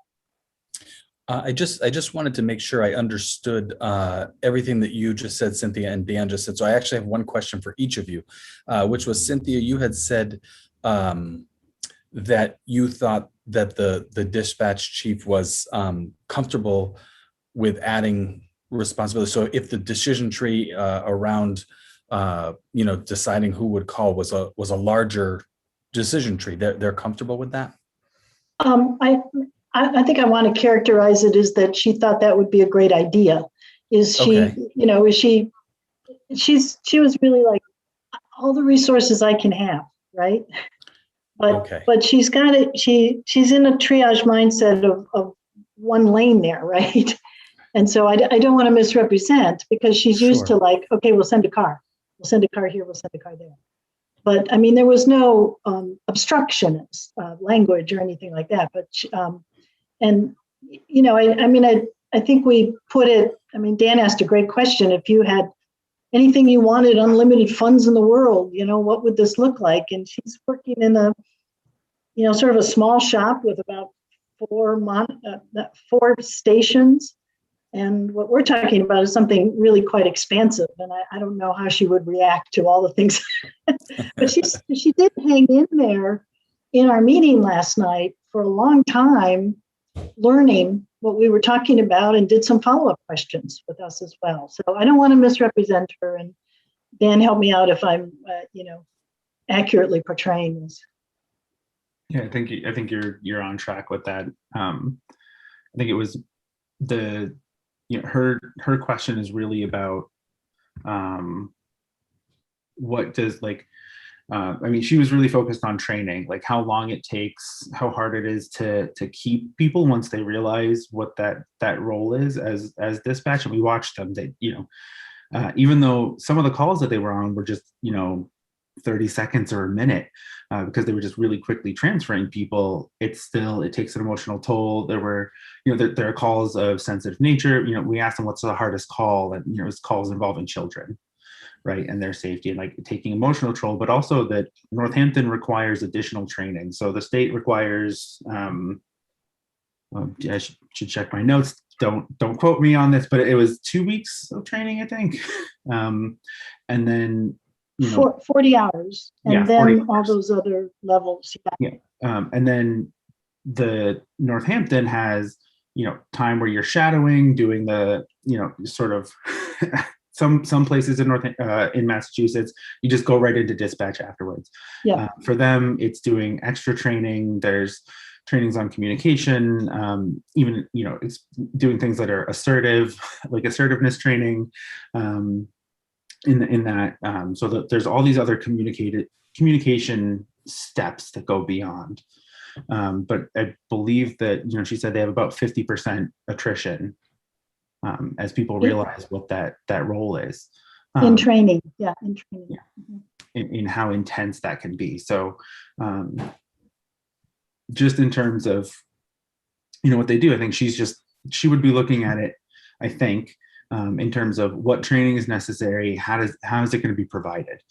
I just wanted to make sure I understood everything that you just said, Cynthia, and Dan just said. So I actually have one question for each of you, which was, Cynthia, you had said that you thought that the dispatch chief was comfortable with adding responsibility. So if the decision tree around deciding who would call was a larger decision tree, they're comfortable with that? I think I want to characterize it as that she thought that would be a great idea. Is she, Okay. she was really like, all the resources I can have, right? But she's got it. She's in a triage mindset of one lane there, right? And so I don't want to misrepresent, because she's used to like, okay, we'll send a car here, we'll send a car there. But I mean, there was no obstruction language or anything like that. But I think we put it. I mean, Dan asked a great question. If you had anything you wanted, unlimited funds in the world, what would this look like? And she's working in a, sort of a small shop with about four stations. And what we're talking about is something really quite expansive. And I don't know how she would react to all the things. But she did hang in there in our meeting last night for a long time, learning what we were talking about, and did some follow-up questions with us as well. So I don't want to misrepresent her. And Dan, help me out if I'm, accurately portraying this. Yeah, I think you're on track with that. I think it was her question is really about what does she was really focused on training, like how long it takes, how hard it is to keep people once they realize what that role is as dispatch. And we watched them, even though some of the calls that they were on were just 30 seconds or a minute, because they were just really quickly transferring people, it takes an emotional toll. There were, there are calls of sensitive nature. We asked them what's the hardest call, and it was calls involving children, right, and their safety, and like taking emotional toll. But also that Northampton requires additional training. So the state requires, I should check my notes. Don't quote me on this, but it was 2 weeks of training, I think, and then 40 hours, and then all those other levels. And then the Northampton has time where you're shadowing, doing the sort of some places in Massachusetts you just go right into dispatch afterwards. For them, it's doing extra training. There's trainings on communication, even it's doing things that are assertive, like assertiveness training. In that, so that there's all these other communication steps that go beyond. But I believe that she said they have about 50% attrition as people realize what that role is. In training, in how intense that can be. So just in terms of what they do, I think she would be looking at it, I think, in terms of what training is necessary, how is it going to be provided,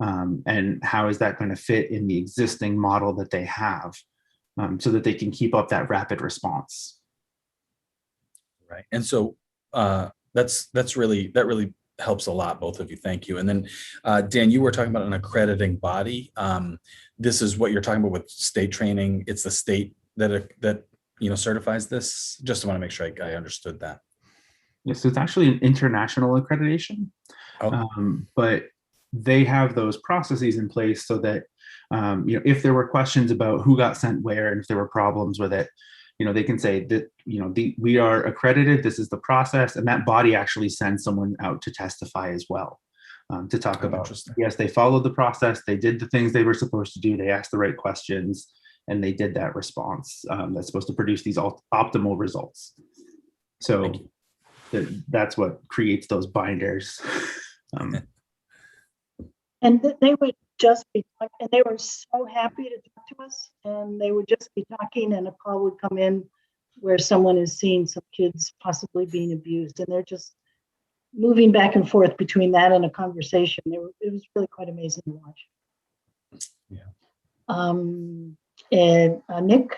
and how is that going to fit in the existing model that they have, so that they can keep up that rapid response. Right, and so that really helps a lot, both of you. Thank you. And then Dan, you were talking about an accrediting body. This is what you're talking about with state training. It's the state that certifies this. Just want to make sure I understood that. Yes, so it's actually an international accreditation, but they have those processes in place so that if there were questions about who got sent where, and if there were problems with it, they can say that we are accredited. This is the process, and that body actually sends someone out to testify as well, to talk about, yes, they followed the process, they did the things they were supposed to do, they asked the right questions, and they did that response that's supposed to produce these optimal results. So that's what creates those binders. And they would just be talking, and they were so happy to talk to us, and they would just be talking, and a call would come in where someone is seeing some kids possibly being abused, and they're just moving back and forth between that and a conversation. It was really quite amazing to watch. And Nick?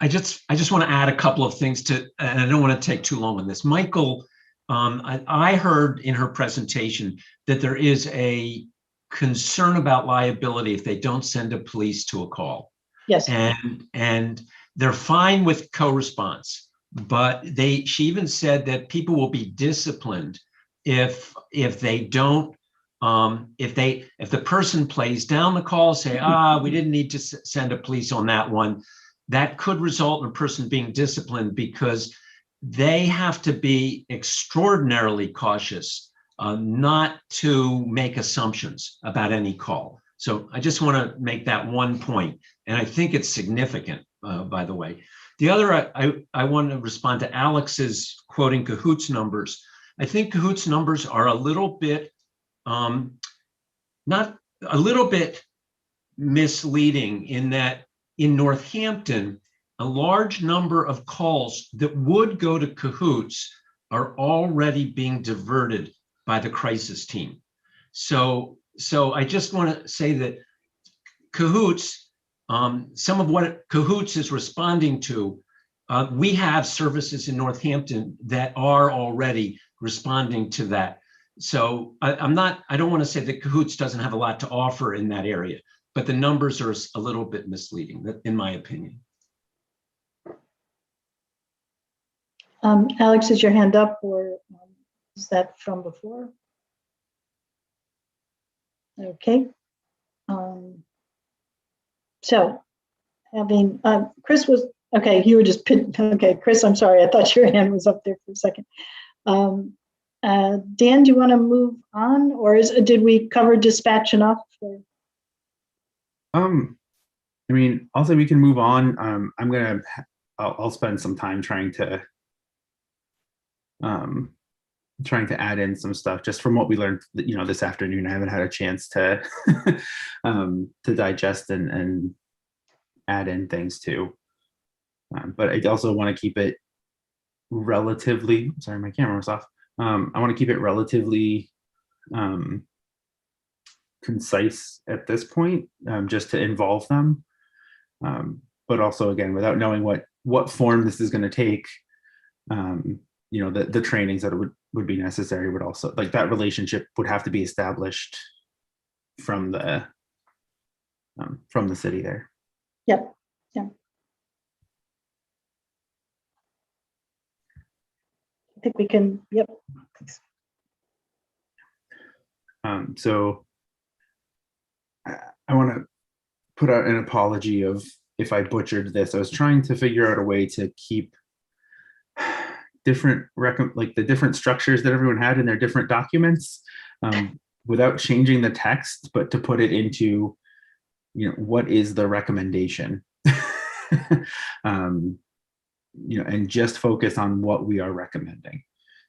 I just want to add a couple of things to, and I don't want to take too long on this. Michael, I heard in her presentation that there is a concern about liability if they don't send a police to a call. Yes. And they're fine with co-response, but she even said that people will be disciplined if they don't, if the person plays down the call, say, we didn't need to send a police on that one, that could result in a person being disciplined because they have to be extraordinarily cautious not to make assumptions about any call. So I just want to make that one point, and I think it's significant, by the way. The other, I want to respond to Alex's quoting Cahoots numbers. I think Cahoots numbers are a little bit, not a little bit misleading in that in Northampton, a large number of calls that would go to Cahoots are already being diverted by the crisis team. So I just want to say that Cahoots, some of what Cahoots is responding to, we have services in Northampton that are already responding to that. So I don't want to say that Cahoots doesn't have a lot to offer in that area, but the numbers are a little bit misleading, in my opinion. Alex, is your hand up, or is that from before? Okay. So having, Chris was, okay, you were just, okay, Chris, I'm sorry, I thought your hand was up there for a second. Dan, do you want to move on, or did we cover dispatch enough? Or? I mean, also we can move on. I'll spend some time trying to add in some stuff just from what we learned, this afternoon. I haven't had a chance to to digest and add in things too. But I also want to keep it relatively, sorry, my camera was off. I want to keep it relatively concise at this point, just to involve them. But also, again, without knowing what form this is going to take, the trainings that would be necessary would also, like, that relationship would have to be established from the city there. Yep. Yeah. I think we can, yep. So I want to put out an apology of if I butchered this. I was trying to figure out a way to keep different, like the different structures that everyone had in their different documents, without changing the text, but to put it into, what is the recommendation? And just focus on what we are recommending.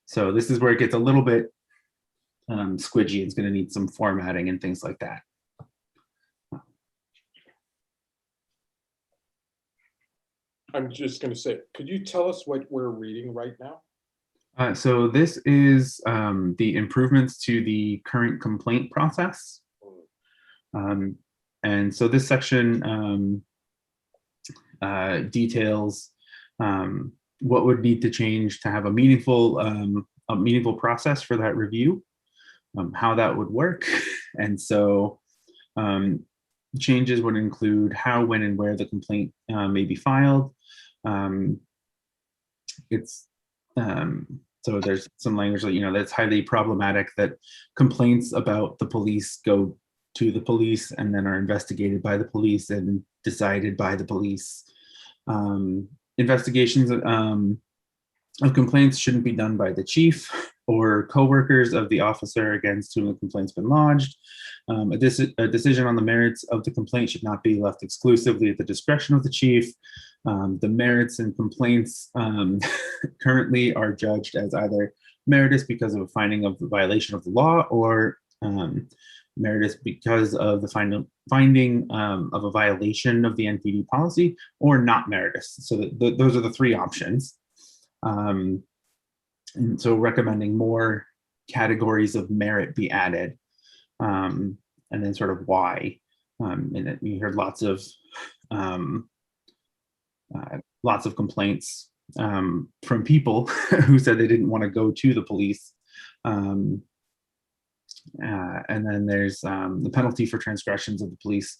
So this is where it gets a little bit squidgy. It's going to need some formatting and things like that. I'm just going to say, could you tell us what we're reading right now? So this is the improvements to the current complaint process. And so this section details what would need to change to have a meaningful process for that review, how that would work. And so changes would include how, when, and where the complaint may be filed. So there's some language that, that's highly problematic, that complaints about the police go to the police and then are investigated by the police and decided by the police. Investigations of complaints shouldn't be done by the chief or co-workers of the officer against whom the complaint's been lodged. A decision on the merits of the complaint should not be left exclusively at the discretion of the chief. The merits and complaints currently are judged as either meritorious because of a finding of the violation of the law, or meritorious because of the finding of a violation of the NPD policy, or not meritorious. So those are the three options. And so recommending more categories of merit be added, and then sort of why. And we heard lots of complaints from people who said they didn't want to go to the police And then there's the penalty for transgressions of the police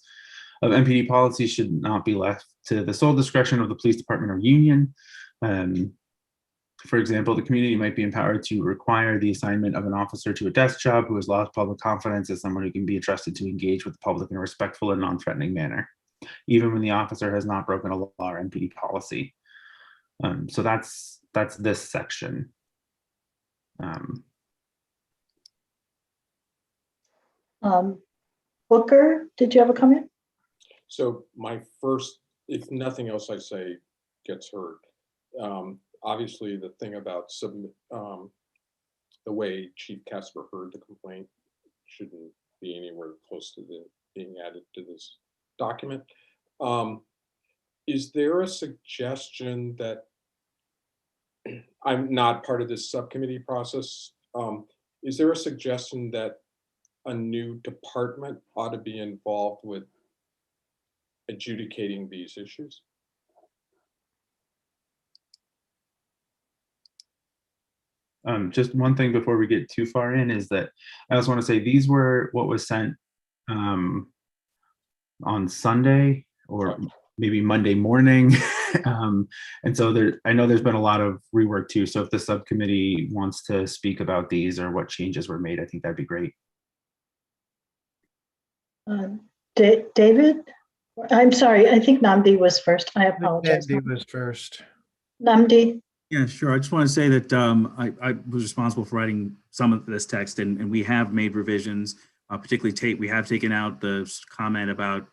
of MPD policy should not be left to the sole discretion of the police department or union. For example, the community might be empowered to require the assignment of an officer to a desk job who has lost public confidence as someone who can be entrusted to engage with the public in a respectful and non-threatening manner, even when the officer has not broken a law or MPD policy. So that's this section. Booker, did you have a comment? So my first, if nothing else I say gets heard, obviously the thing about the way Chief Casper heard the complaint shouldn't be anywhere close to being added to this document. Is there a suggestion that, I'm not part of this subcommittee process, is there a suggestion that a new department ought to be involved with adjudicating these issues? Just one thing before we get too far in is that I also want to say these were what was sent on Sunday or maybe Monday morning. And so I know there's been a lot of rework too. So if the subcommittee wants to speak about these or what changes were made, I think that'd be great. David? I'm sorry, I think Namdi was first. I apologize. Namdi was first. Namdi? Yeah, sure. I just want to say that I was responsible for writing some of this text, and we have made revisions, particularly we have taken out the comment about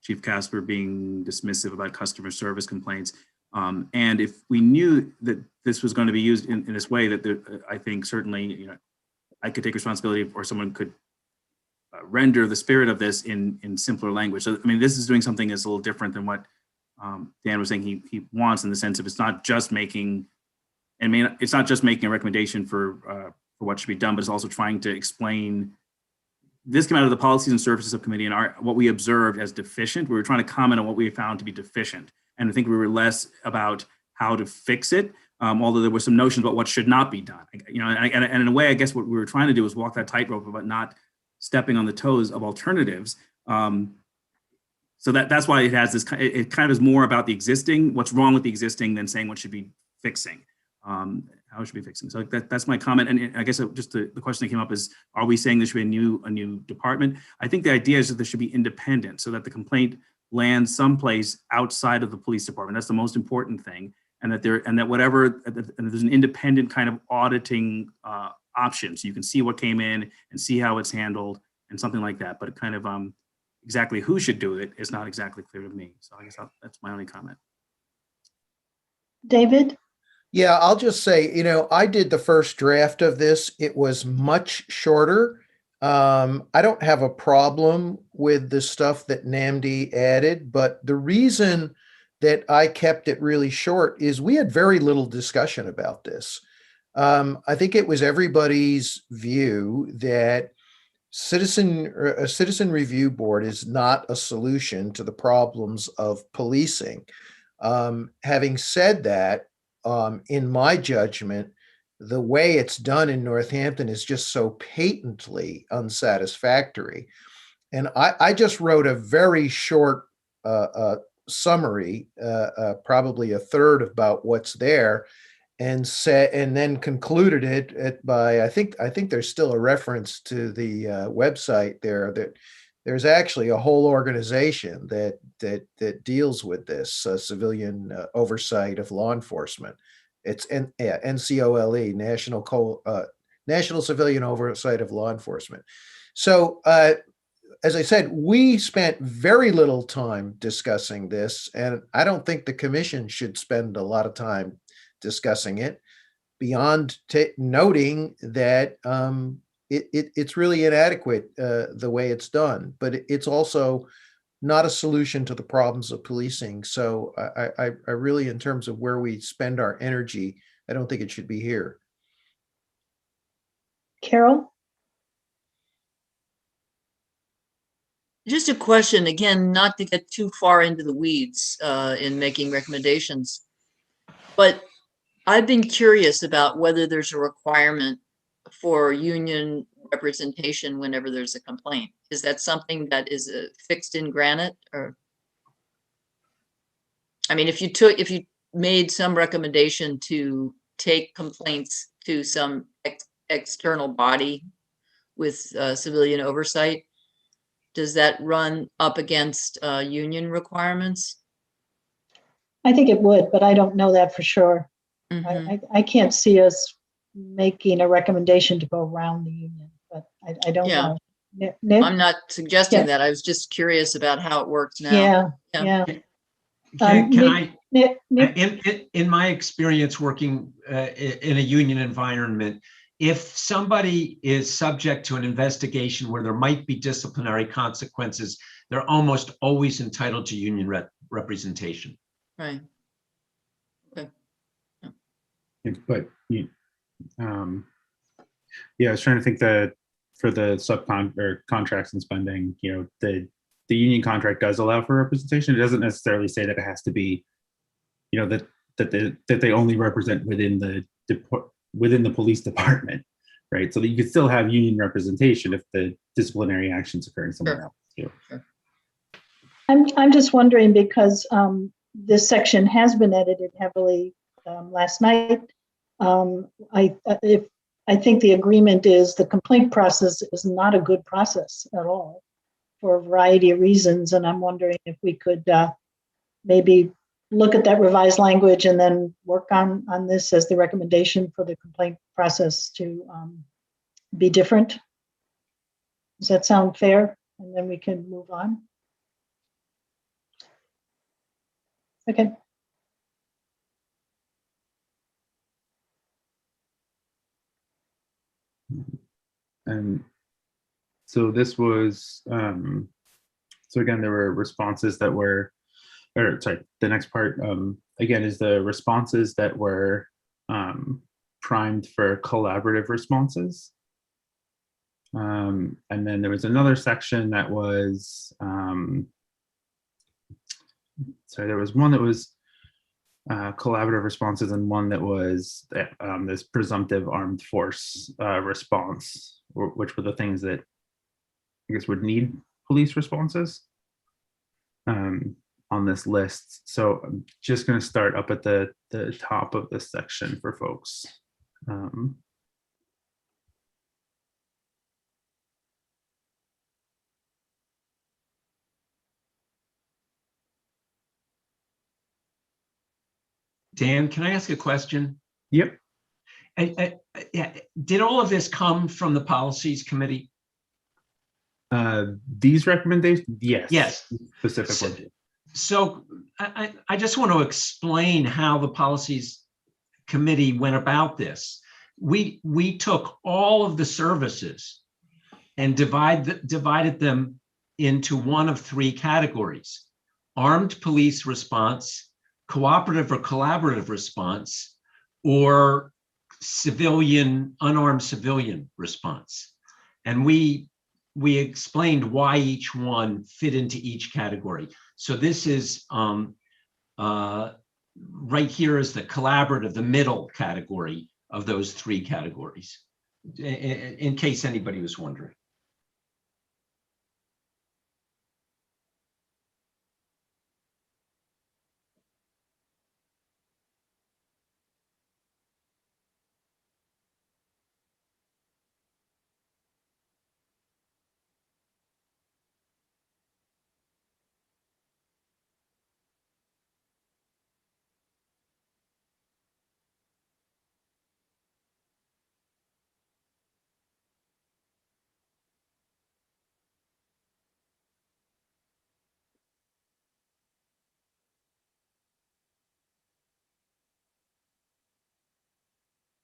Chief Casper being dismissive about customer service complaints. And if we knew that this was going to be used in this way, that I think certainly, I could take responsibility, or someone could render the spirit of this in simpler language. So, I mean, this is doing something that's a little different than what Dan was saying he wants, in the sense of it's not just making a recommendation for what should be done, but it's also trying to explain. This came out of the Policies and Services Subcommittee, and what we observed as deficient. We were trying to comment on what we found to be deficient, and I think we were less about how to fix it, although there were some notions about what should not be done. And in a way, I guess what we were trying to do was walk that tightrope about not stepping on the toes of alternatives. So that's why it has this. It kind of is more about the existing, what's wrong with the existing, than saying what should be fixing. How it should be fixing. So that's my comment. And I guess just the question that came up is, are we saying there should be a new department? I think the idea is that there should be independent, so that the complaint lands someplace outside of the police department. That's the most important thing. And that there's an independent kind of auditing option, so you can see what came in and see how it's handled and something like that. But kind of exactly who should do it is not exactly clear to me. So I guess that's my only comment. David? Yeah, I'll just say, I did the first draft of this. It was much shorter. I don't have a problem with the stuff that Namdi added, but the reason that I kept it really short is we had very little discussion about this. I think it was everybody's view that a citizen review board is not a solution to the problems of policing. Having said that, in my judgment, the way it's done in Northampton is just so patently unsatisfactory. And I just wrote a very short summary, probably a third about what's there, and then concluded it by, I think there's still a reference to the website there, that there's actually a whole organization that deals with this civilian oversight of law enforcement. It's NCOLE, National Civilian Oversight of Law Enforcement. So as I said, we spent very little time discussing this, and I don't think the commission should spend a lot of time discussing it, beyond noting that it's really inadequate the way it's done, but it's also not a solution to the problems of policing. So I really, in terms of where we spend our energy, I don't think it should be here. Carol? Just a question, again, not to get too far into the weeds in making recommendations, but I've been curious about whether there's a requirement for union representation whenever there's a complaint. Is that something that is fixed in granite, or? I mean, if you made some recommendation to take complaints to some external body with civilian oversight, does that run up against union requirements? I think it would, but I don't know that for sure. Mhm. I can't see us making a recommendation to go around the union, but I don't Yeah. know. Nick? I'm not suggesting Yeah. that. I was just curious about how it works now. Yeah. Can I, Nick, in my experience working in a union environment, if somebody is subject to an investigation where there might be disciplinary consequences, they're almost always entitled to union representation. Right. Okay. But yeah, I was trying to think that for the subcon or contracts and spending, the union contract does allow for representation. It doesn't necessarily say that it has to be, that they only represent within the police department, right? So that you could still have union representation if the disciplinary actions occurring somewhere else. Sure. I'm just wondering because this section has been edited heavily last night. I think the agreement is the complaint process is not a good process at all for a variety of reasons, and I'm wondering if we could maybe look at that revised language and then work on this as the recommendation for the complaint process to be different. Does that sound fair? And then we can move on. Okay. And so this was, so again, there were responses that were, or sorry, the next part, again, is the responses that were primed for collaborative responses. And then there was another section that was, sorry, there was one that was collaborative responses and one that was this presumptive armed force response, which were the things that I guess would need police responses on this list. So I'm just going to start up at the top of this section for folks. Dan, can I ask a question? Yep. Did all of this come from the policies committee? These recommendations, yes. Yes. Specifically. So I just want to explain how the policies committee went about this. We took all of the services and divided them into one of three categories: armed police response, cooperative or collaborative response, or unarmed civilian response. And we explained why each one fit into each category. So this is right here is the collaborative, the middle category of those three categories, in case anybody was wondering.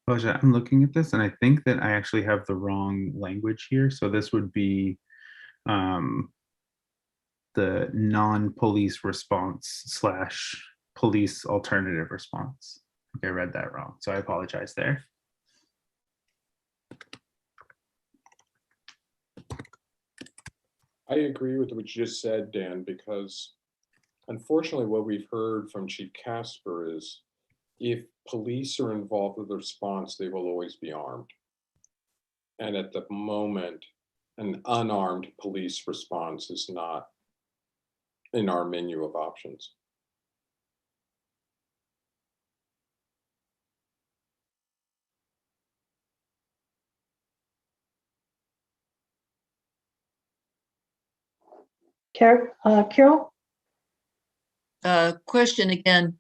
Boja, I'm looking at this and I think that I actually have the wrong language here. So this would be the non-police response / police alternative response. Okay, I read that wrong. So I apologize there. I agree with what you just said, Dan, because unfortunately what we've heard from Chief Casper is if police are involved with the response, they will always be armed. And at the moment, an unarmed police response is not in our menu of options. Carol? Question again.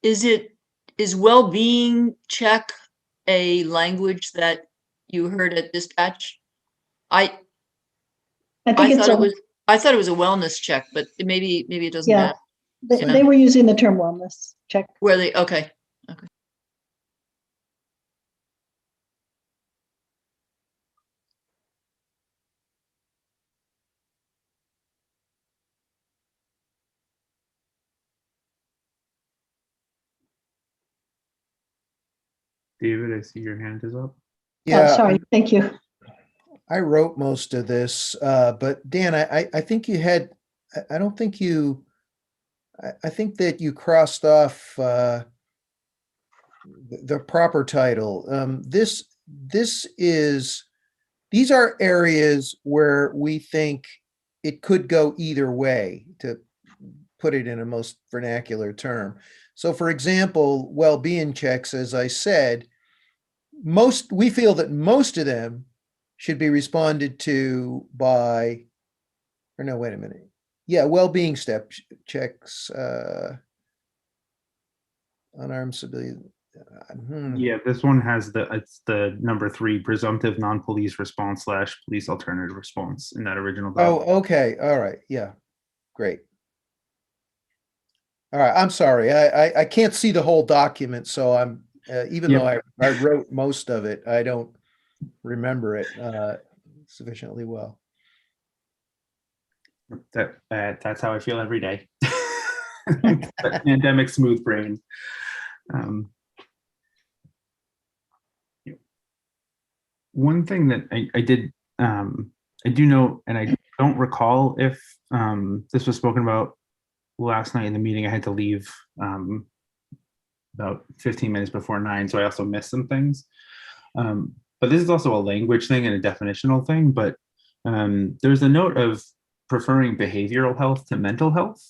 Is well-being check a language that you heard at dispatch? I think it's I thought it was a wellness check, but maybe it doesn't yeah. matter. They were using the term wellness check. Were they? Okay. David, I see your hand is up. Yeah, sorry. Thank you. I wrote most of this, but Dan, I think you had, I don't think you, I think that you crossed off the proper title. These are areas where we think it could go either way, to put it in a most vernacular term. So for example, well-being checks, as I said, we feel that most of them should be responded to by, or no, wait a minute. Yeah, well-being checks, unarmed civilian. Yeah, this one has it's the number 3 presumptive non-police response / police alternative response in that original document. Oh, okay. All right. Yeah. Great. All right. I'm sorry. I can't see the whole document, so I'm even though I wrote most of it, I don't remember it sufficiently well. That's how I feel every day. Pandemic smooth brain. One thing that I did, I do know, and I don't recall if this was spoken about last night in the meeting. I had to leave about 15 minutes before 9, so I also missed some things. But this is also a language thing and a definitional thing, but there's a note of preferring behavioral health to mental health.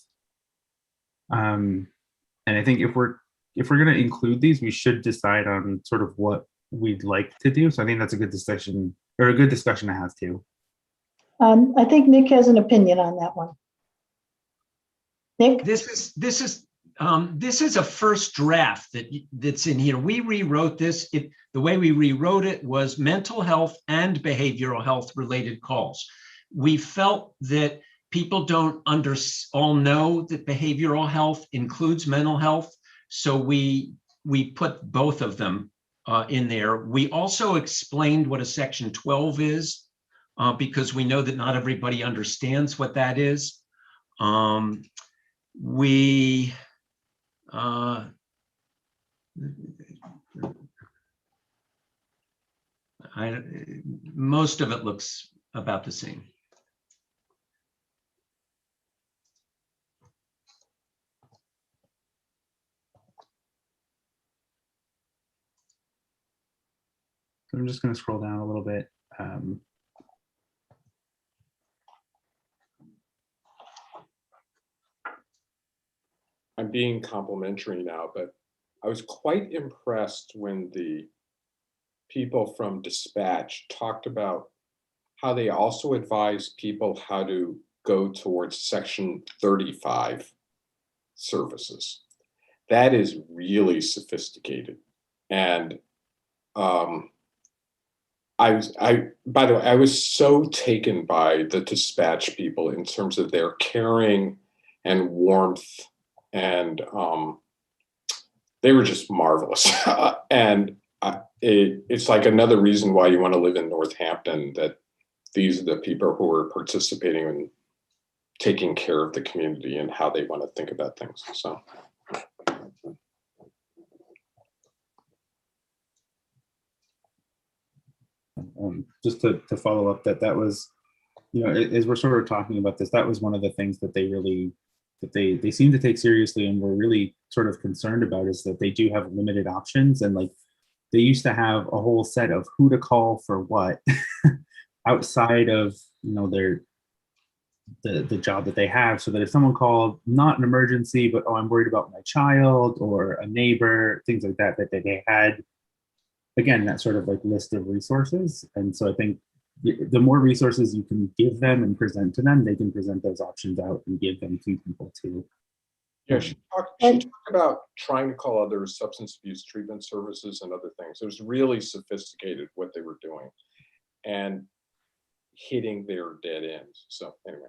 And I think if we're going to include these, we should decide on sort of what we'd like to do. So I think that's a good discussion, or a good discussion to have too. I think Nick has an opinion on that one. Nick? This is a first draft that's in here. We rewrote this. The way we rewrote it was mental health and behavioral health related calls. We felt that people don't all know that behavioral health includes mental health, so we put both of them in there. We also explained what a Section 12 is, because we know that not everybody understands what that is. Most of it looks about the same. So I'm just going to scroll down a little bit. I'm being complimentary now, but I was quite impressed when the people from dispatch talked about how they also advise people how to go towards Section 35 services. That is really sophisticated. And by the way, I was so taken by the dispatch people in terms of their caring and warmth, and they were just marvelous. And it's like another reason why you want to live in Northampton, that these are the people who are participating in taking care of the community and how they want to think about things. So. Just to follow up, that was, as we're sort of talking about this, that was one of the things that they really, they seem to take seriously and we're really sort of concerned about, is that they do have limited options, and like they used to have a whole set of who to call for what outside of, their the job that they have, so that if someone called not an emergency, but I'm worried about my child or a neighbor, things like that, that they had, again, that sort of like list of resources. And so I think the more resources you can give them and present to them, they can present those options out and give them to people too. Yeah, she talked about trying to call other substance abuse treatment services and other things. It was really sophisticated what they were doing and hitting their dead ends. So anyway,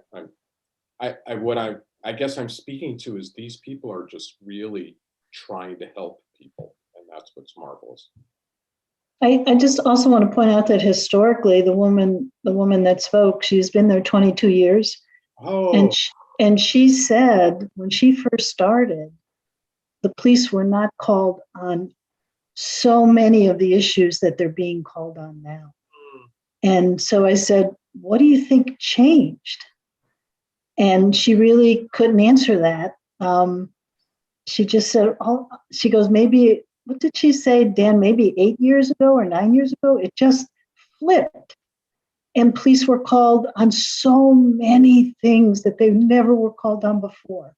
I guess I'm speaking to is these people are just really trying to help people, and that's what's marvelous. I just also want to point out that historically, the woman that spoke, she's been there 22 years. Oh. And she said when she first started, the police were not called on so many of the issues that they're being called on now. And so I said, what do you think changed? And she really couldn't answer that. She just said, she goes, maybe, what did she say, Dan, maybe 8 years ago or 9 years ago? It just flipped. And police were called on so many things that they never were called on before.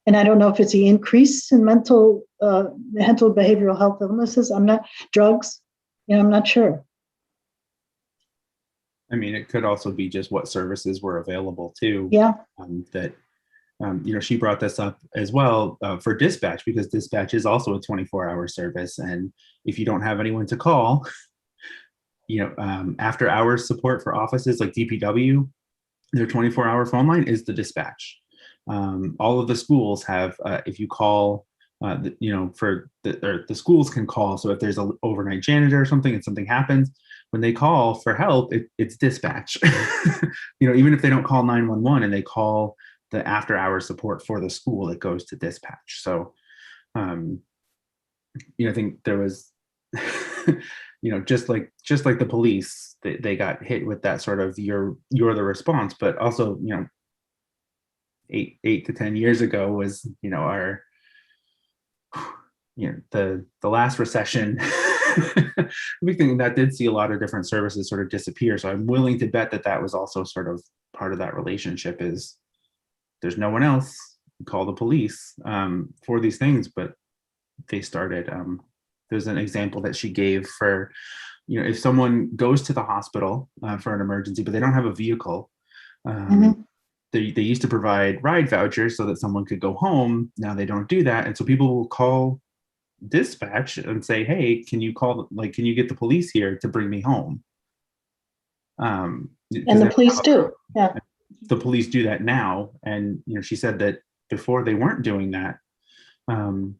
And I don't know if it's the increase in mental behavioral health illnesses. Drugs, I'm not sure. I mean, it could also be just what services were available too. Yeah. She brought this up as well for dispatch, because dispatch is also a 24-hour service. And if you don't have anyone to call, after hours support for offices like DPW, their 24-hour phone line is the dispatch. All of the schools have, if you call, the schools can call. So if there's an overnight janitor or something and something happens, when they call for help, it's dispatch. Even if they don't call 911 and they call the after-hours support for the school, it goes to dispatch. So, I think there was, just like the police, they got hit with that sort of you're the response, but also, 8 to 10 years ago was, our, the last recession. We think that did see a lot of different services sort of disappear. So I'm willing to bet that was also sort of part of that relationship is there's no one else, call the police for these things, but they started. There's an example that she gave for, if someone goes to the hospital for an emergency, but they don't have a vehicle, they used to provide ride vouchers so that someone could go home. Now they don't do that. And so people will call dispatch and say, hey, can you get the police here to bring me home? And the police do. Yeah. The police do that now. And, she said that before they weren't doing that. And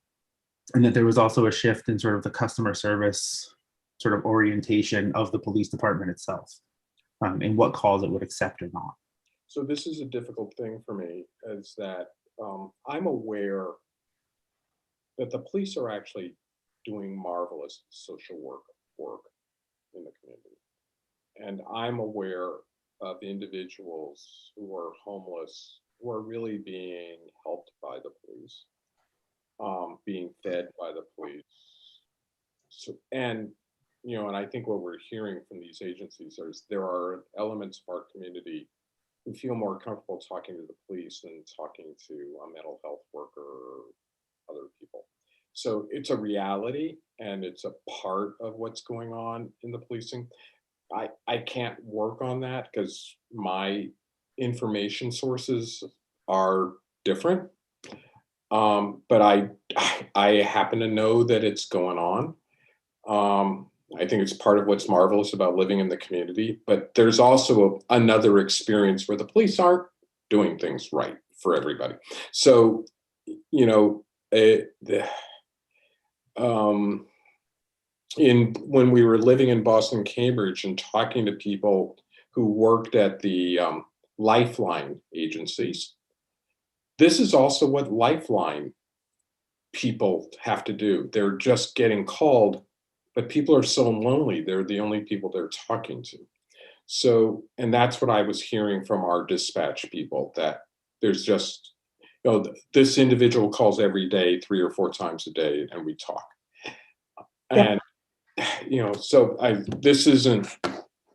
that there was also a shift in sort of the customer service sort of orientation of the police department itself, and what calls it would accept or not. So this is a difficult thing for me, is that I'm aware that the police are actually doing marvelous social work in the community. And I'm aware of individuals who are homeless, who are really being helped by the police, being fed by the police. So, and I think what we're hearing from these agencies is there are elements of our community who feel more comfortable talking to the police than talking to a mental health worker or other people. So it's a reality, and it's a part of what's going on in the policing. I can't work on that because my information sources are different. But I happen to know that it's going on. I think it's part of what's marvelous about living in the community, but there's also another experience where the police aren't doing things right for everybody. So, when we were living in Boston, Cambridge, and talking to people who worked at the Lifeline agencies, this is also what Lifeline people have to do. They're just getting called, but people are so lonely. They're the only people they're talking to. So, and that's what I was hearing from our dispatch people, that there's just, this individual calls every day, 3 or 4 times a day, and we talk. And so this isn't,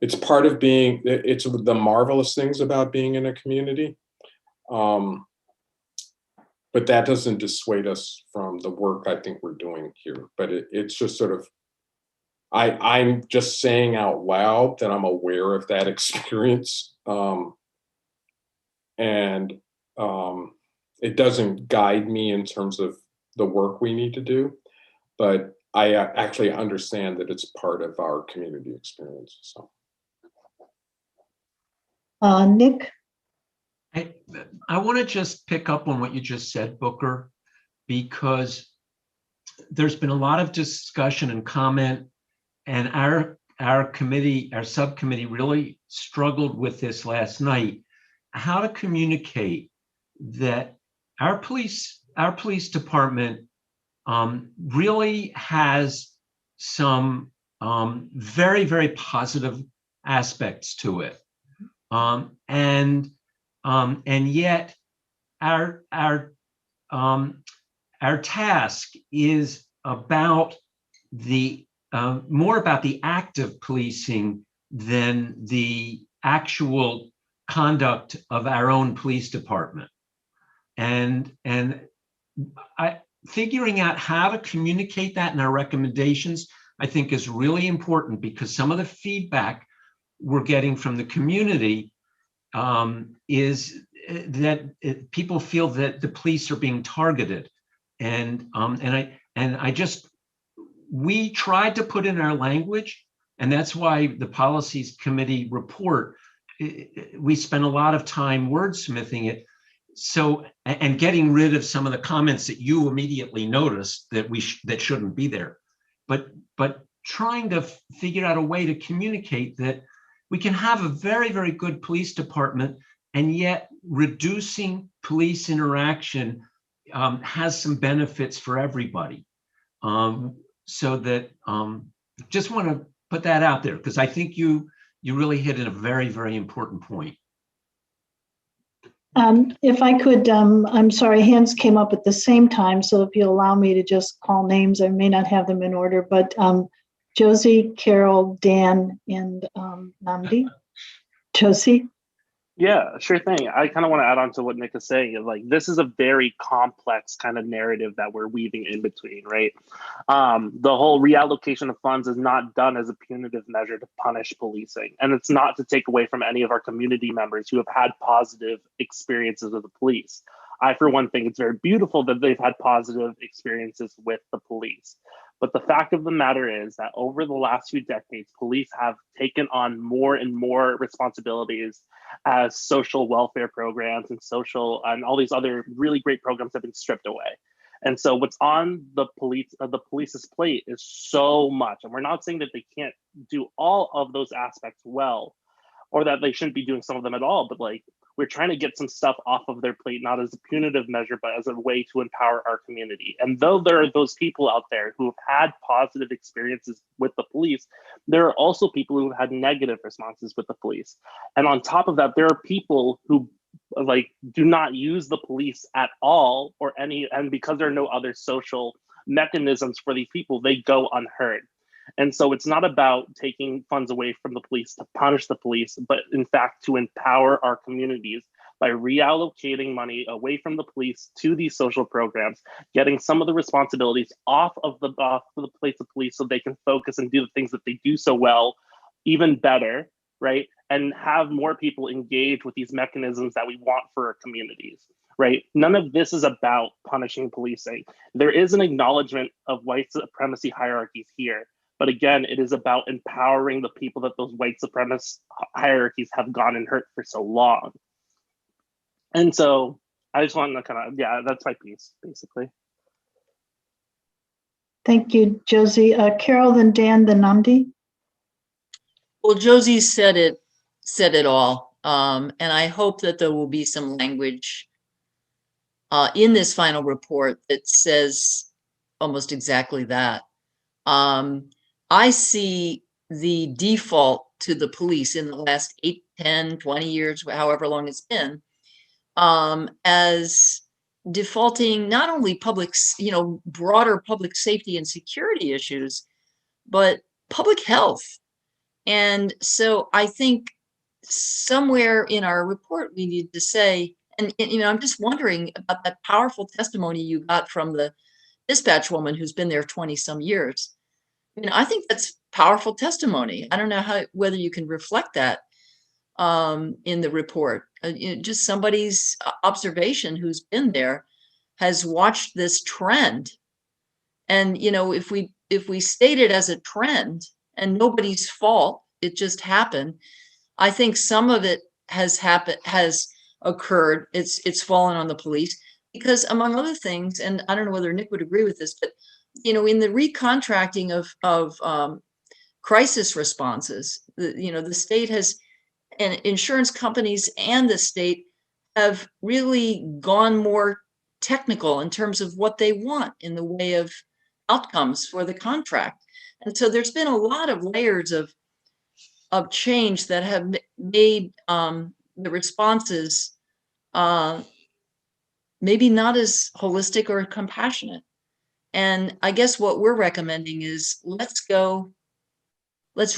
it's part of being, it's the marvelous things about being in a community. But that doesn't dissuade us from the work I think we're doing here. But it's just sort of, I'm just saying out loud that I'm aware of that experience. And it doesn't guide me in terms of the work we need to do, but I actually understand that it's part of our community experience. So, Nick? I want to just pick up on what you just said, Booker, because there's been a lot of discussion and comment, and our committee, our subcommittee really struggled with this last night, how to communicate that our police department really has some very, very positive aspects to it. And yet our task is about the more about the act of policing than the actual conduct of our own police department. And figuring out how to communicate that in our recommendations, I think, is really important, because some of the feedback we're getting from the community is that people feel that the police are being targeted, we tried to put in our language, and that's why the policies committee report, we spent a lot of time wordsmithing it, so, and getting rid of some of the comments that you immediately noticed that that shouldn't be there, but trying to figure out a way to communicate that we can have a very, very good police department, and yet reducing police interaction has some benefits for everybody. So that just want to put that out there, because I think you really hit at a very, very important point. If I could, I'm sorry, hands came up at the same time, so if you allow me to just call names, I may not have them in order, but Josie, Carol, Dan, and Namdi. Josie? Yeah, sure thing. I kind of want to add on to what Nick is saying. Like, this is a very complex kind of narrative that we're weaving in between, right? The whole reallocation of funds is not done as a punitive measure to punish policing. And it's not to take away from any of our community members who have had positive experiences with the police. I, for one, think it's very beautiful that they've had positive experiences with the police. But the fact of the matter is that over the last few decades, police have taken on more and more responsibilities as social welfare programs and all these other really great programs have been stripped away. And so what's on the police's plate is so much. And we're not saying that they can't do all of those aspects well, or that they shouldn't be doing some of them at all, but like, we're trying to get some stuff off of their plate, not as a punitive measure, but as a way to empower our community. And though there are those people out there who have had positive experiences with the police, there are also people who have had negative responses with the police. And on top of that, there are people who like do not use the police at all and because there are no other social mechanisms for these people, they go unheard. And so it's not about taking funds away from the police to punish the police, but in fact to empower our communities by reallocating money away from the police to these social programs, getting some of the responsibilities off of the plates of police so they can focus and do the things that they do so well, even better, right? And have more people engage with these mechanisms that we want for our communities. Right? None of this is about punishing policing. There is an acknowledgement of white supremacy hierarchies here. But again, it is about empowering the people that those white supremacist hierarchies have gone and hurt for so long. And so I just want to that's my piece, basically. Thank you, Josie. Carol, then Dan, then Namdi. Well, Josie said it all. And I hope that there will be some language in this final report that says almost exactly that. I see the default to the police in the last 8, 10, 20 years, however long it's been, as defaulting not only broader public safety and security issues, but public health. And so I think somewhere in our report, we need to say, and I'm just wondering about that powerful testimony you got from the dispatch woman who's been there 20 some years. I think that's powerful testimony. I don't know whether you can reflect that in the report. Just somebody's observation who's been there has watched this trend. And, if we state it as a trend and nobody's fault, it just happened. I think some of it has occurred. It's fallen on the police because, among other things, and I don't know whether Nick would agree with this, but in the recontracting of crisis responses, the state has, and insurance companies and the state have really gone more technical in terms of what they want in the way of outcomes for the contract. And so there's been a lot of layers of change that have made the responses maybe not as holistic or compassionate. And I guess what we're recommending is let's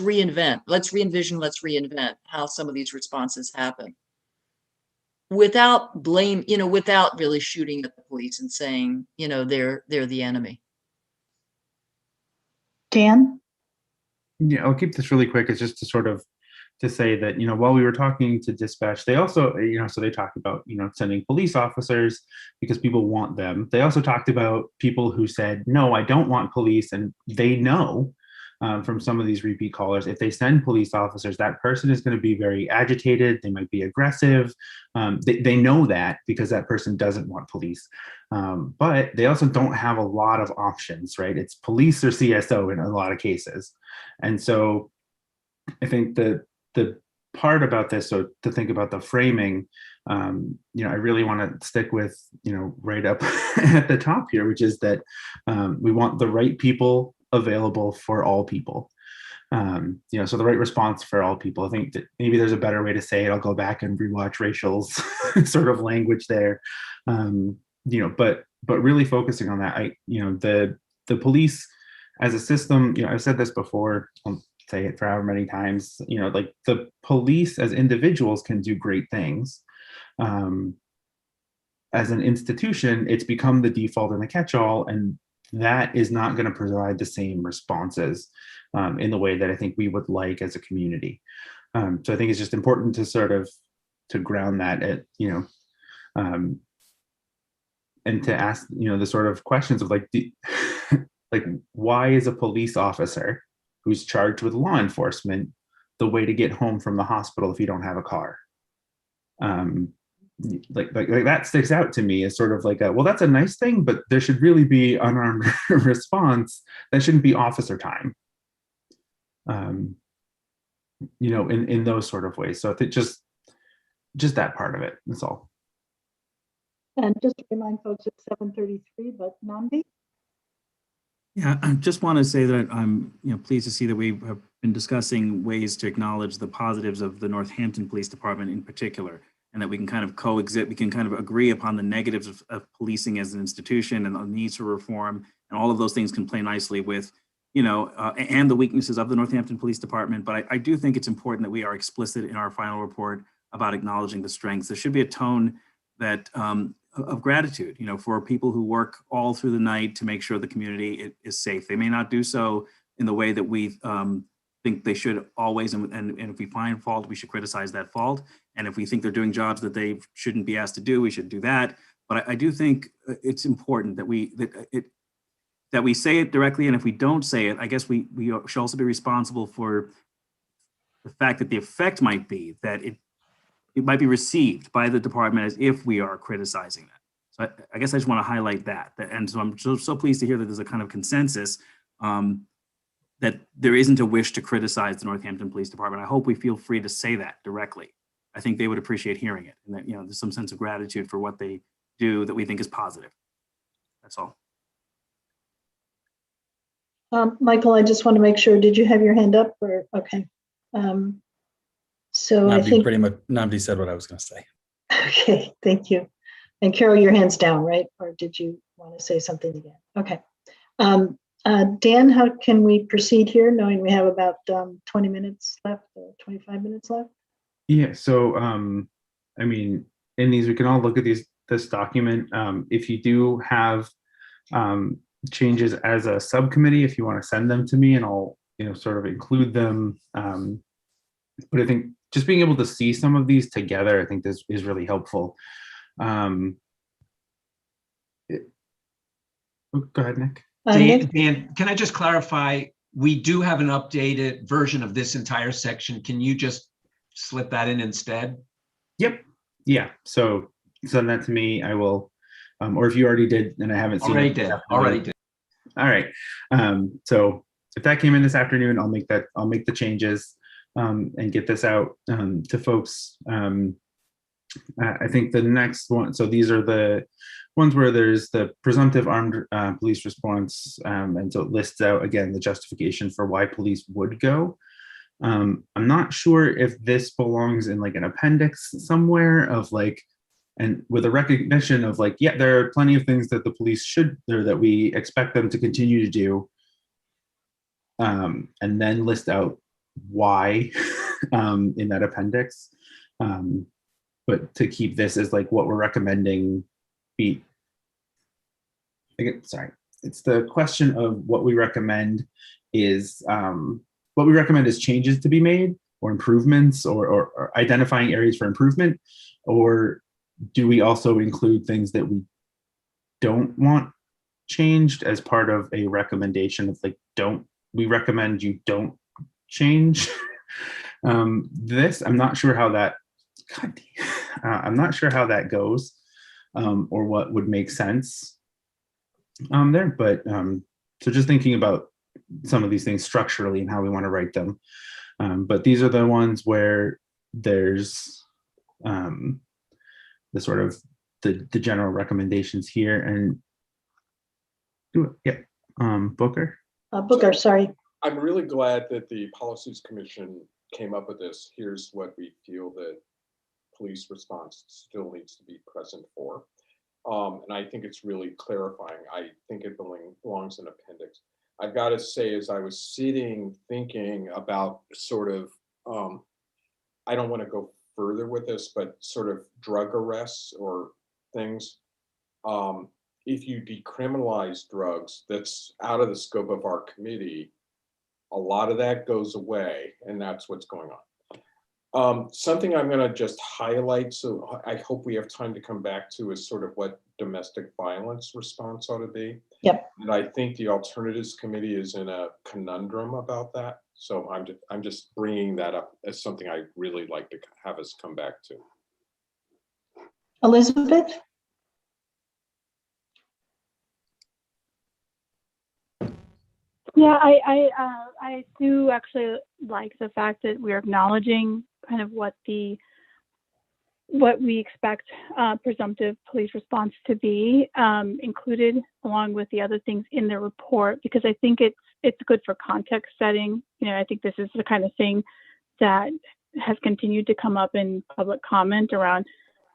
re-envision, let's reinvent how some of these responses happen without blame, without really shooting at the police and saying, they're the enemy. Dan? Yeah, I'll keep this really quick. It's just to say that, while we were talking to dispatch, they also, so they talked about, sending police officers because people want them. They also talked about people who said, no, I don't want police. And they know from some of these repeat callers, if they send police officers, that person is going to be very agitated. They might be aggressive. They know that because that person doesn't want police. But they also don't have a lot of options, right? It's police or CSO in a lot of cases. And so I think the part about this, so to think about the framing, I really want to stick with, right up at the top here, which is that we want the right people available for all people. So the right response for all people. I think that maybe there's a better way to say it. I'll go back and rewatch Rachel's sort of language there. But really focusing on that, the police as a system, I've said this before, I'll say it for however many times, like the police as individuals can do great things. As an institution, it's become the default and the catch-all, and that is not going to provide the same responses in the way that I think we would like as a community. So I think it's just important to ground that at, and to ask, the sort of questions of like why is a police officer who's charged with law enforcement the way to get home from the hospital if you don't have a car? Like that sticks out to me as sort of like well, that's a nice thing, but there should really be unarmed response. That shouldn't be officer time. In those sort of ways. So I think just that part of it. That's all. And just to remind folks, it's 7:33, but Namdi? Yeah, I just want to say that I'm pleased to see that we have been discussing ways to acknowledge the positives of the Northampton Police Department in particular, and that we can kind of coexist, we can kind of agree upon the negatives of policing as an institution and the needs for reform, and all of those things can play nicely with, and the weaknesses of the Northampton Police Department. But I do think it's important that we are explicit in our final report about acknowledging the strengths. There should be a tone that of gratitude, for people who work all through the night to make sure the community is safe. They may not do so in the way that we think they should always, and if we find fault, we should criticize that fault. And if we think they're doing jobs that they shouldn't be asked to do, we should do that. But I do think it's important that we say it directly, and if we don't say it, I guess we should also be responsible for the fact that the effect might be that it might be received by the department as if we are criticizing that. So I guess I just want to highlight that. And so I'm so pleased to hear that there's a kind of consensus that there isn't a wish to criticize the Northampton Police Department. I hope we feel free to say that directly. I think they would appreciate hearing it, and that there's some sense of gratitude for what they do that we think is positive. That's all. Michael, I just want to make sure, did you have your hand up or, okay. So Namdi I think pretty much, Namdi said what I was going to say. Okay, thank you. And Carol, your hand's down, right? Or did you want to say something again? Okay. Dan, how can we proceed here, knowing we have about 20 minutes left, 25 minutes left? Yeah, so I mean, in these, we can all look at this document. If you do have changes as a subcommittee, if you want to send them to me, and I'll sort of include them. But I think just being able to see some of these together, I think this is really helpful. Oh, go ahead, Nick. Dan, can I just clarify? We do have an updated version of this entire section. Can you just slip that in instead? Yep. Yeah. So send that to me. I will. Or if you already did and I haven't seen it. Already did. All right. So if that came in this afternoon, I'll make the changes and get this out to folks. I think the next one, so these are the ones where there's the presumptive armed police response, and so it lists out again the justification for why police would go. I'm not sure if this belongs in like an appendix somewhere of like, and with a recognition of like, yeah, there are plenty of things that the police should, or that we expect them to continue to do, and then list out why in that appendix. But to keep this as like what we're recommending be, it's the question of what we recommend is changes to be made or improvements or identifying areas for improvement, or do we also include things that we don't want changed as part of a recommendation of like, we recommend you don't change this. I'm not sure how that goes, or what would make sense there. But so just thinking about some of these things structurally and how we want to write them. But these are the ones where there's the sort of the general recommendations here. And Booker. Booker, sorry. I'm really glad that the Policies Commission came up with this. Here's what we feel that police response still needs to be present for. And I think it's really clarifying. I think it belongs in appendix. I've got to say, as I was sitting thinking about sort of, I don't want to go further with this, but sort of drug arrests or things. If you decriminalize drugs, that's out of the scope of our committee. A lot of that goes away, and that's what's going on. Something I'm going to just highlight, so I hope we have time to come back to, is sort of what domestic violence response ought to be. Yep. And I think the Alternatives Committee is in a conundrum about that. So I'm just bringing that up as something I really like to have us come back to. Elizabeth? Yeah, I do actually like the fact that we're acknowledging kind of what we expect presumptive police response to be included along with the other things in the report, because I think it's good for context setting. I think this is the kind of thing that has continued to come up in public comment around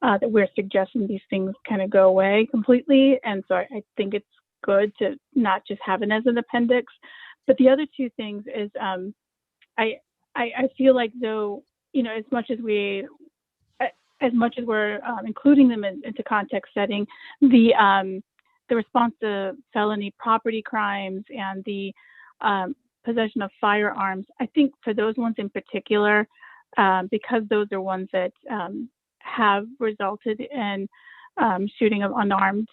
that we're suggesting these things kind of go away completely. And so I think it's good to not just have it as an appendix. But the other two things is I feel like, though, as much as we're including them into context setting, the response to felony property crimes and the possession of firearms, I think for those ones in particular, because those are ones that have resulted in shooting of unarmed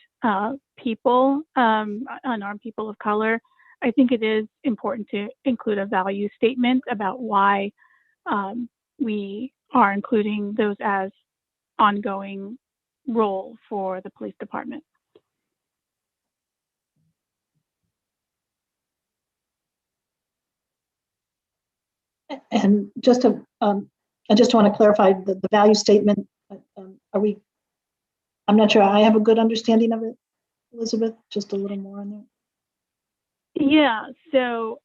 people of color, I think it is important to include a value statement about why we are including those as ongoing role for the police department. And just to, I just want to clarify the value statement. I'm not sure I have a good understanding of it, Elizabeth, just a little more on there. Yeah, so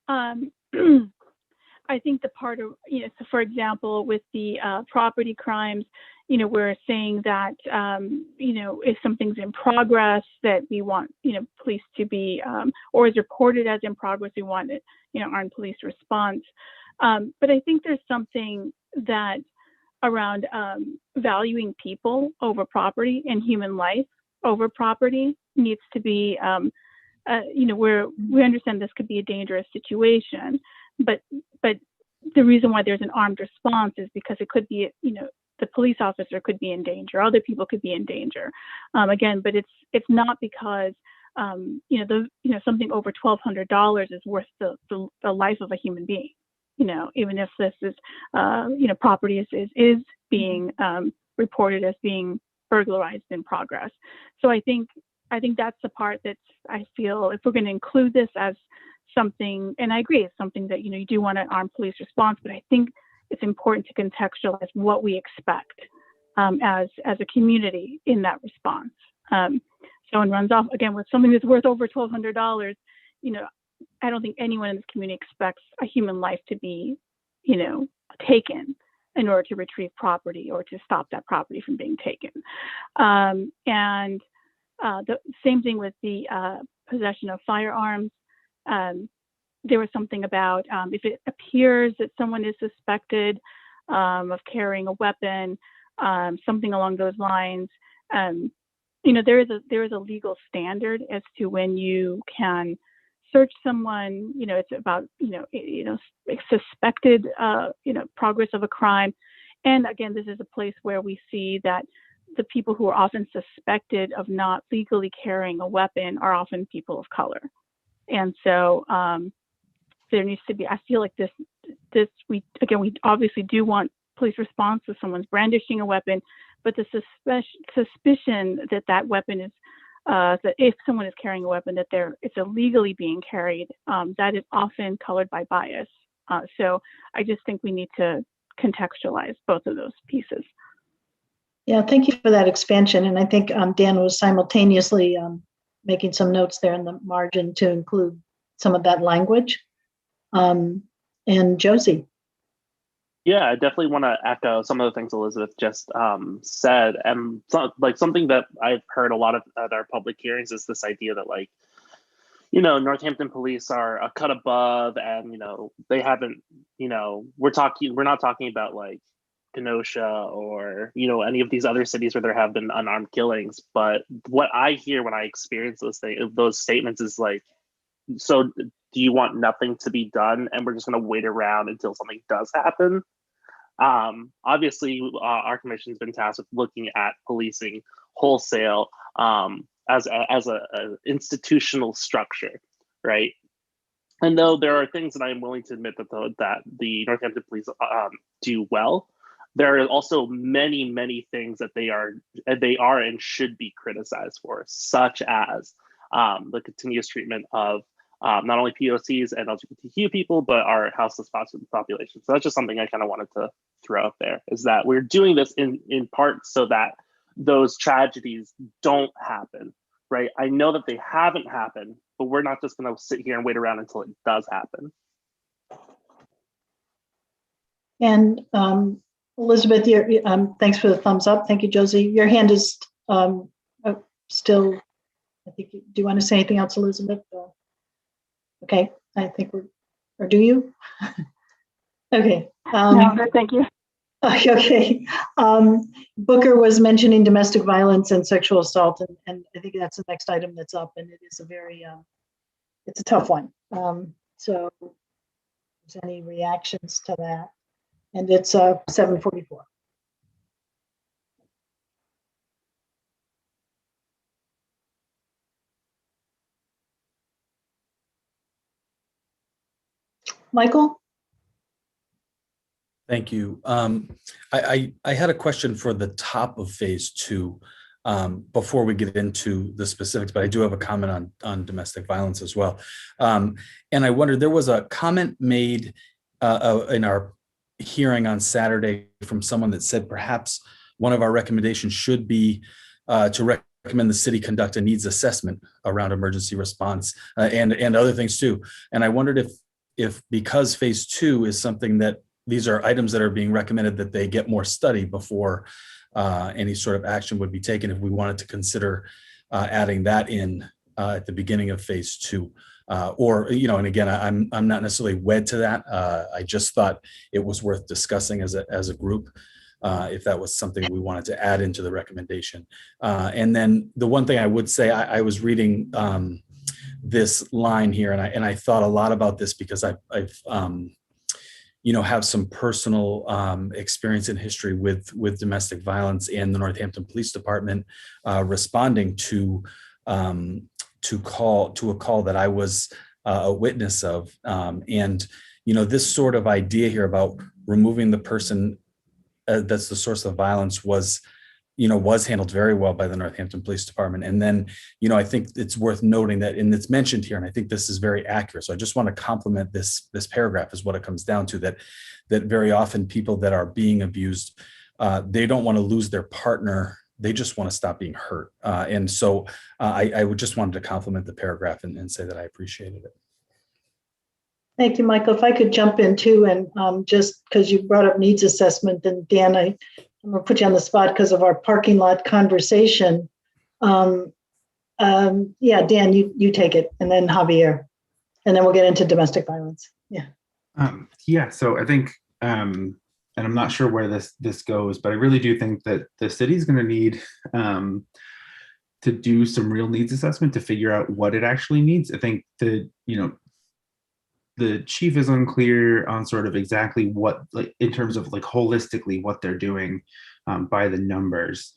I think the part of, so for example, with the property crimes, we're saying that, if something's in progress that we want, police to be, or is reported as in progress, we want it, armed police response. But I think there's something that around valuing people over property and human life over property needs to be, we understand this could be a dangerous situation, but the reason why there's an armed response is because it could be, the police officer could be in danger, other people could be in danger. Again, but it's not because something over $1,200 is worth the life of a human being. Even if this is property is being reported as being burglarized in progress. So I think that's the part that I feel if we're going to include this as something, and I agree, it's something that you do want an armed police response, but I think it's important to contextualize what we expect as a community in that response. Someone runs off again with something that's worth over $1,200. I don't think anyone in this community expects a human life to be, taken in order to retrieve property or to stop that property from being taken. And the same thing with the possession of firearms. There was something about if it appears that someone is suspected of carrying a weapon, something along those lines. There is a legal standard as to when you can search someone. It's about suspected progress of a crime. And again, this is a place where we see that the people who are often suspected of not legally carrying a weapon are often people of color. And so there needs to be, I feel like we obviously do want police response if someone's brandishing a weapon, but the suspicion that weapon is, that if someone is carrying a weapon, that it's illegally being carried, that is often colored by bias. So I just think we need to contextualize both of those pieces. Yeah, thank you for that expansion. And I think Dan was simultaneously making some notes there in the margin to include some of that language. And Josie. Yeah, I definitely want to echo some of the things Elizabeth just said. And something that I've heard a lot of at our public hearings is this idea that Northampton police are a cut above, and they haven't, we're not talking about like Kenosha or any of these other cities where there have been unarmed killings. But what I hear when I experience those statements is like, so do you want nothing to be done and we're just going to wait around until something does happen? Obviously, our commission's been tasked with looking at policing wholesale as a institutional structure, right? And though there are things that I am willing to admit that the Northampton police do well, there are also many, many things that they are and should be criticized for, such as the continuous treatment of not only POCs and LGBTQ people, but our houseless population. So that's just something I kind of wanted to throw out there, is that we're doing this in part so that those tragedies don't happen, right? I know that they haven't happened, but we're not just going to sit here and wait around until it does happen. And Elizabeth, thanks for the thumbs up. Thank you, Josie. Your hand is still, I think, do you want to say anything else, Elizabeth? Okay, I think or do you? Okay. No, thank you. Okay. Booker was mentioning domestic violence and sexual assault, and I think that's the next item that's up, and it is a very, it's a tough one. So, if there's any reactions to that? And it's 7:44. Michael? Thank you. I had a question for the top of phase 2 before we get into the specifics, but I do have a comment on domestic violence as well. And I wondered, there was a comment made in our hearing on Saturday from someone that said perhaps one of our recommendations should be to recommend the city conduct a needs assessment around emergency response and other things too. And I wondered if because phase 2 is something that these are items that are being recommended that they get more study before any sort of action would be taken, if we wanted to consider adding that in at the beginning of phase 2. Or, and again, I'm not necessarily wed to that. I just thought it was worth discussing as a group, if that was something we wanted to add into the recommendation. And then the one thing I would say, I was reading this line here, and I thought a lot about this because I've have some personal experience in history with domestic violence and the Northampton Police Department responding to a call that I was a witness of. And this sort of idea here about removing the person that's the source of violence was handled very well by the Northampton Police Department. And then, I think it's worth noting that, and it's mentioned here, and I think this is very accurate. So I just want to compliment this paragraph is what it comes down to, that very often people that are being abused, they don't want to lose their partner. They just want to stop being hurt. And so I would just wanted to compliment the paragraph and say that I appreciated it. Thank you, Michael. If I could jump in too, and just because you brought up needs assessment, and Dan, I'm going to put you on the spot because of our parking lot conversation. Dan, you take it, and then Javier, and then we'll get into domestic violence. Yeah. So I think, and I'm not sure where this goes, but I really do think that the city is going to need to do some real needs assessment to figure out what it actually needs. I think the chief is unclear on sort of exactly what, like, in terms of like holistically what they're doing by the numbers,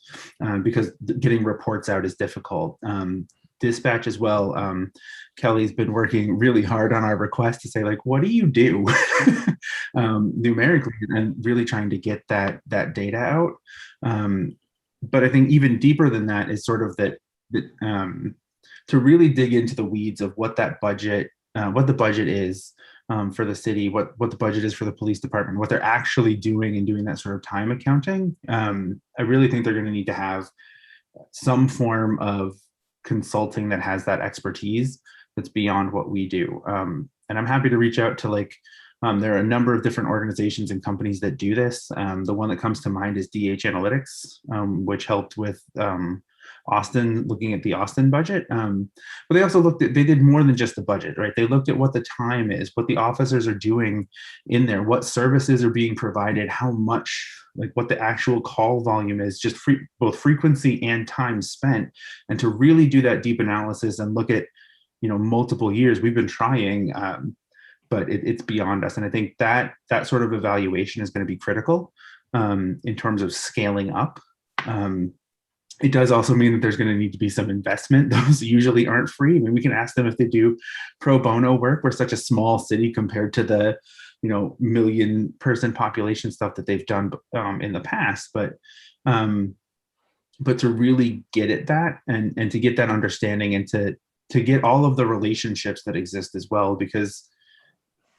because getting reports out is difficult. Dispatch as well. Kelly's been working really hard on our request to say, like, what do you do numerically, and really trying to get that data out. But I think even deeper than that is sort of that to really dig into the weeds of what that budget, what the budget is for the city, what the budget is for the police department, what they're actually doing, and doing that sort of time accounting. I really think they're going to need to have some form of consulting that has that expertise that's beyond what we do. And I'm happy to reach out to there are a number of different organizations and companies that do this. The one that comes to mind is DH Analytics, which helped with Austin, looking at the Austin budget. But they also they did more than just the budget, right? They looked at what the time is, what the officers are doing in there, what services are being provided, how much, like what the actual call volume is, just both frequency and time spent. And to really do that deep analysis and look at, multiple years, we've been trying, but it's beyond us. And I think that sort of evaluation is going to be critical in terms of scaling up. It does also mean that there's going to need to be some investment. Those usually aren't free. I mean, we can ask them if they do pro bono work. We're such a small city compared to the, million-person population stuff that they've done in the past. But to really get at that and to get that understanding, and to get all of the relationships that exist as well, because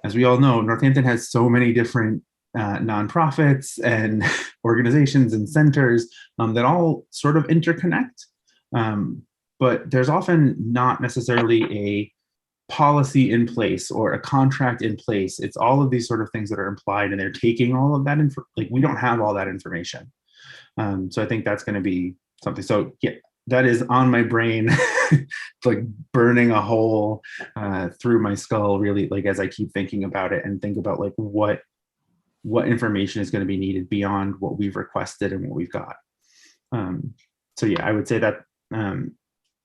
as we all know, Northampton has so many different nonprofits and organizations and centers that all sort of interconnect. But there's often not necessarily a policy in place or a contract in place. It's all of these sort of things that are implied, and they're taking all of that we don't have all that information. So I think that's going to be something. So yeah, that is on my brain, like burning a hole through my skull, really, like as I keep thinking about it and think about like what information is going to be needed beyond what we've requested and what we've got. So yeah, I would say that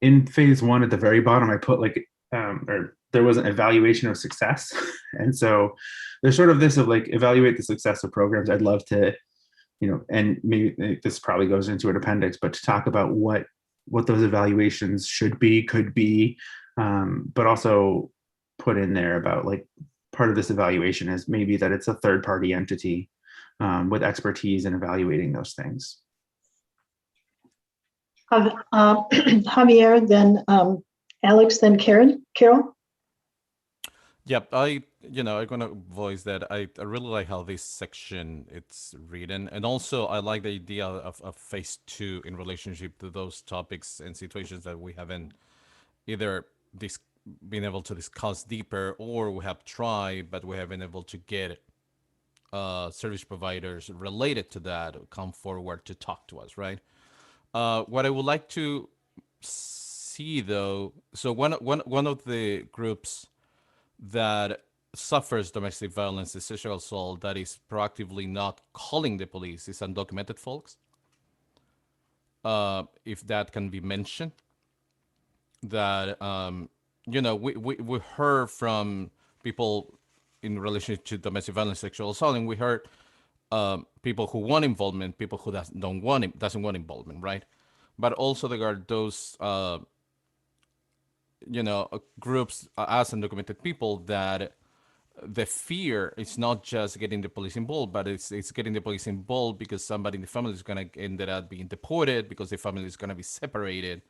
in phase 1 at the very bottom, I put or there was an evaluation of success. And so there's sort of this of like, evaluate the success of programs. I'd love to, and maybe this probably goes into an appendix, but to talk about what those evaluations should be, could be, but also put in there about like, part of this evaluation is maybe that it's a third-party entity with expertise in evaluating those things. Javier, then Alex, then Carol. Yep, I'm gonna voice that I really like how this section it's written, and also I like the idea of phase 2 in relationship to those topics and situations that we haven't either been able to discuss deeper, or we have tried, but we haven't been able to get service providers related to that come forward to talk to us, right? What I would like to see, though, so one of the groups that suffers domestic violence and sexual assault that is proactively not calling the police is undocumented folks. If that can be mentioned, that we heard from people in relation to domestic violence, sexual assault, and we heard people who want involvement, people who doesn't want involvement, right? But also there are those groups as undocumented people that the fear is not just getting the police involved, but it's getting the police involved because somebody in the family is going to end up being deported, because the family is going to be separated,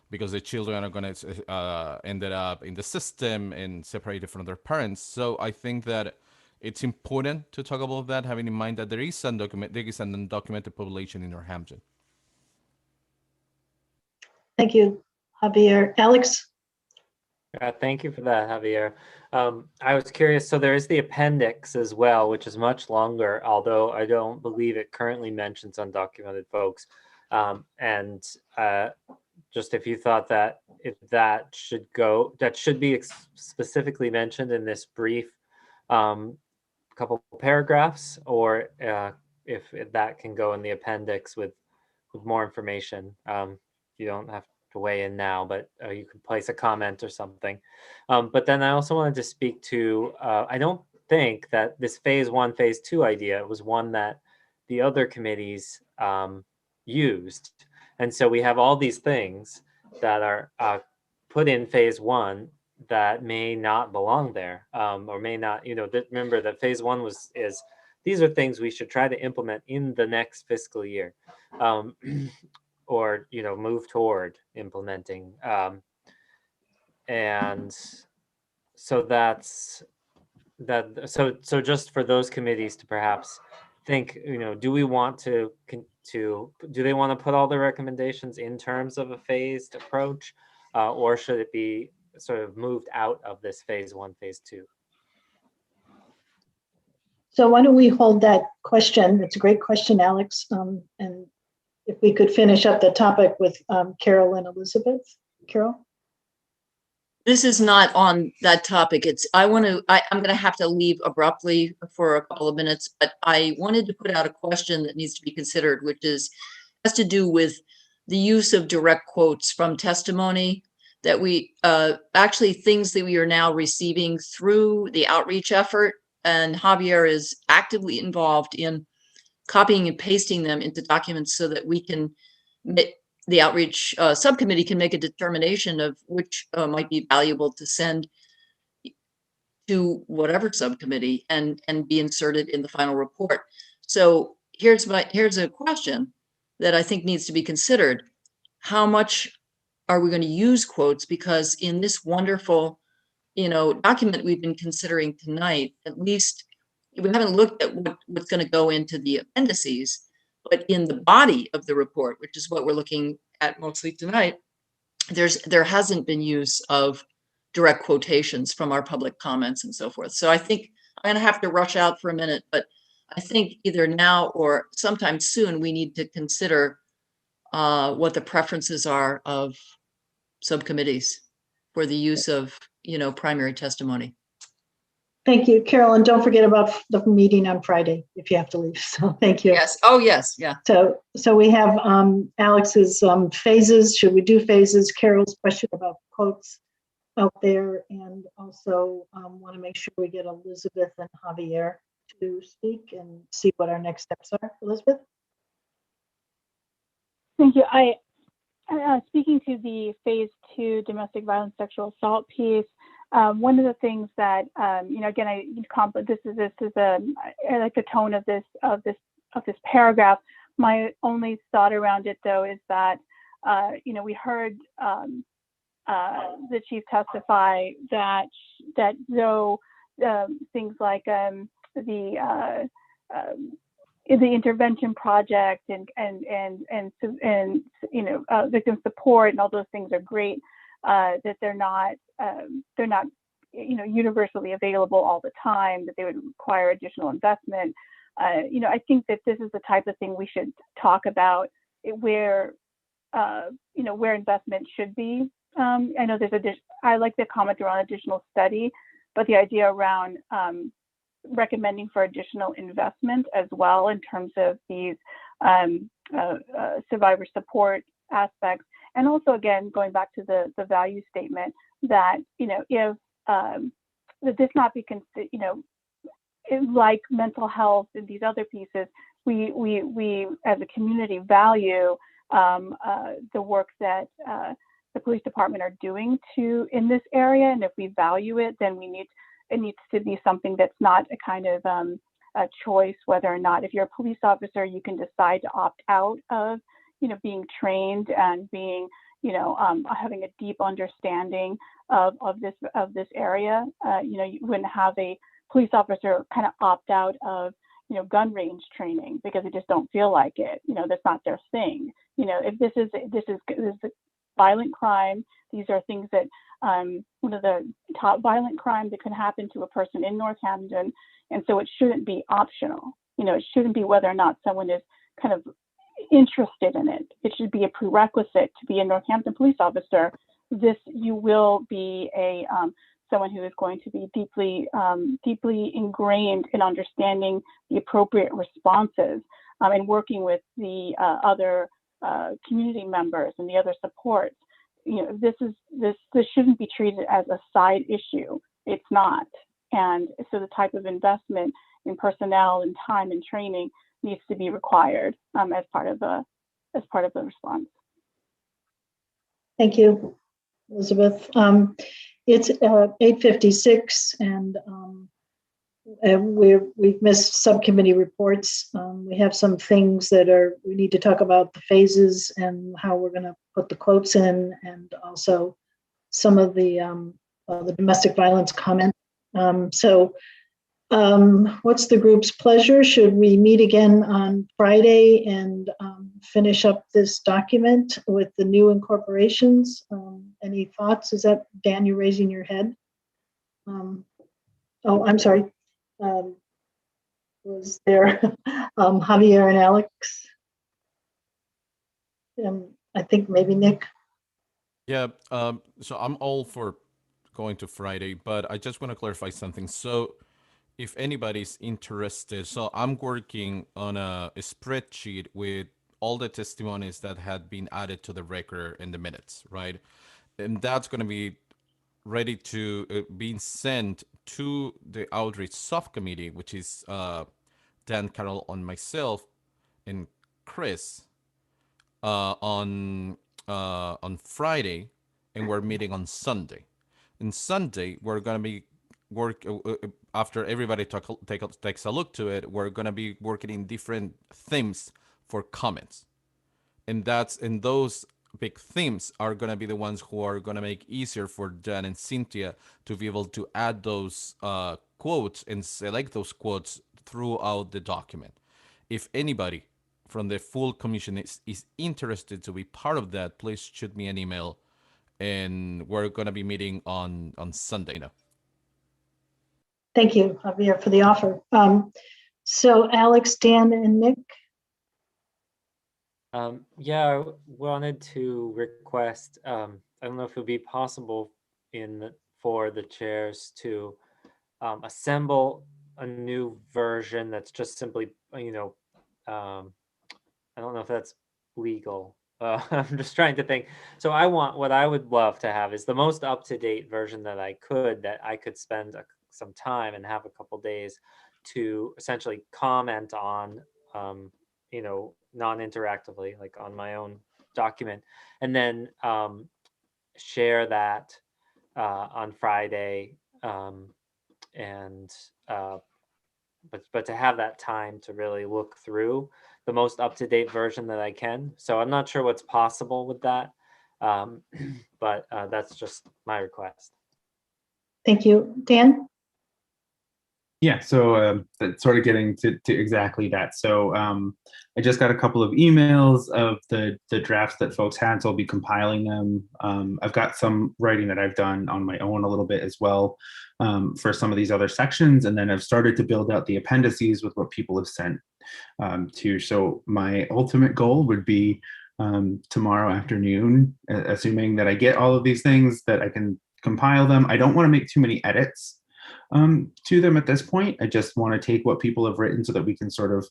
because the children are going to end up in the system and separated from their parents. So I think that it's important to talk about that, having in mind that there is an undocumented population in Northampton. Thank you, Javier. Alex? Thank you for that, Javier. I was curious, so there is the appendix as well, which is much longer, although I don't believe it currently mentions undocumented folks. And just if you thought that if that should be specifically mentioned in this brief couple paragraphs, or if that can go in the appendix with more information. You don't have to weigh in now, but you can place a comment or something. But then I also wanted to speak to, I don't think that this phase 1, phase 2 idea was one that the other committees used. And so we have all these things that are put in phase 1 that may not belong there, or may not, remember that phase 1 is these are things we should try to implement in the next fiscal year. Or move toward implementing, and so that's that. So just for those committees to perhaps think, do we want do they want to put all the recommendations in terms of a phased approach, or should it be sort of moved out of this phase 1, phase 2? So why don't we hold that question? It's a great question, Alex. And if we could finish up the topic with Carol and Elizabeth. Carol? This is not on that topic. I'm going to have to leave abruptly for a couple of minutes, but I wanted to put out a question that needs to be considered, which has to do with the use of direct quotes from testimony that we actually things that we are now receiving through the outreach effort. And Javier is actively involved in copying and pasting them into documents so that we can, the outreach subcommittee can make a determination of which might be valuable to send to whatever subcommittee and be inserted in the final report. So here's a question that I think needs to be considered. How much are we going to use quotes? Because in this wonderful, document we've been considering tonight, at least we haven't looked at what's going to go into the appendices, but in the body of the report, which is what we're looking at mostly tonight, there hasn't been use of direct quotations from our public comments and so forth. So I think I'm going to have to rush out for a minute, but I think either now or sometime soon, we need to consider what the preferences are of subcommittees for the use of, primary testimony. Thank you, Carol. And don't forget about the meeting on Friday if you have to leave. So thank you. Yes. Oh, yes. Yeah. So we have Alex's phases. Should we do phases? Carol's question about quotes out there, and also want to make sure we get Elizabeth and Javier to speak and see what our next steps are. Elizabeth? Thank you. Speaking to the phase 2 domestic violence sexual assault piece, one of the things that again, I like the tone of this paragraph. My only thought around it, though, is that we heard the chief testify that though things like the intervention project and victim support and all those things are great, that they're not universally available all the time, that they would require additional investment. I think that this is the type of thing we should talk about where investment should be. I know I like the comment around additional study, but the idea around recommending for additional investment as well in terms of these survivor support aspects. And also, again, going back to the value statement that, if that this not be considered, like mental health and these other pieces, we as a community value the work that the police department are doing in this area. And if we value it, then it needs to be something that's not a kind of a choice, whether or not, if you're a police officer, you can decide to opt out of, being trained and being, having a deep understanding of this area. You wouldn't have a police officer kind of opt out of, gun range training because they just don't feel like it. That's not their thing. If this is a violent crime, these are things that one of the top violent crimes that can happen to a person in Northampton, and so it shouldn't be optional. It shouldn't be whether or not someone is kind of interested in it. It should be a prerequisite to be a Northampton police officer. You will be someone who is going to be deeply ingrained in understanding the appropriate responses and working with the other community members and the other supports. This shouldn't be treated as a side issue. It's not. And so the type of investment in personnel and time and training needs to be required as part of the response. Thank you, Elizabeth. It's 8:56, and we've missed subcommittee reports. We have some things we need to talk about, the phases and how we're going to put the quotes in, and also some of the domestic violence comment. What's the group's pleasure? Should we meet again on Friday and finish up this document with the new incorporations? Any thoughts? Is that Dan, you raising your head? Oh, I'm sorry. Was there Javier and Alex? I think maybe Nick. Yeah, so I'm all for going to Friday, but I just want to clarify something. So if anybody's interested, so I'm working on a spreadsheet with all the testimonies that had been added to the record in the minutes, right? And that's going to be ready to being sent to the outreach subcommittee, which is Dan, Carol, and myself, and Chris on Friday, and we're meeting on Sunday. And Sunday, we're going to be after everybody takes a look to it, we're going to be working in different themes for comments. And those big themes are going to be the ones who are going to make easier for Dan and Cynthia to be able to add those quotes and select those quotes throughout the document. If anybody from the full commission is interested to be part of that, please shoot me an email, and we're going to be meeting on Sunday now. Thank you, Javier, for the offer. So Alex, Dan, and Nick. Yeah, I wanted to request, I don't know if it would be possible for the chairs to assemble a new version that's just simply, I don't know if that's legal. I'm just trying to think. So what I would love to have is the most up-to-date version that I could spend some time and have a couple days to essentially comment on, non-interactively, like on my own document, and then share that on Friday, but to have that time to really look through the most up-to-date version that I can. So I'm not sure what's possible with that, but that's just my request. Thank you. Dan? Yeah, so that's sort of getting to exactly that. So I just got a couple of emails of the drafts that folks had, so I'll be compiling them. I've got some writing that I've done on my own a little bit as well for some of these other sections, and then I've started to build out the appendices with what people have sent to. So my ultimate goal would be tomorrow afternoon, assuming that I get all of these things, that I can compile them. I don't want to make too many edits to them at this point. I just want to take what people have written so that we can sort of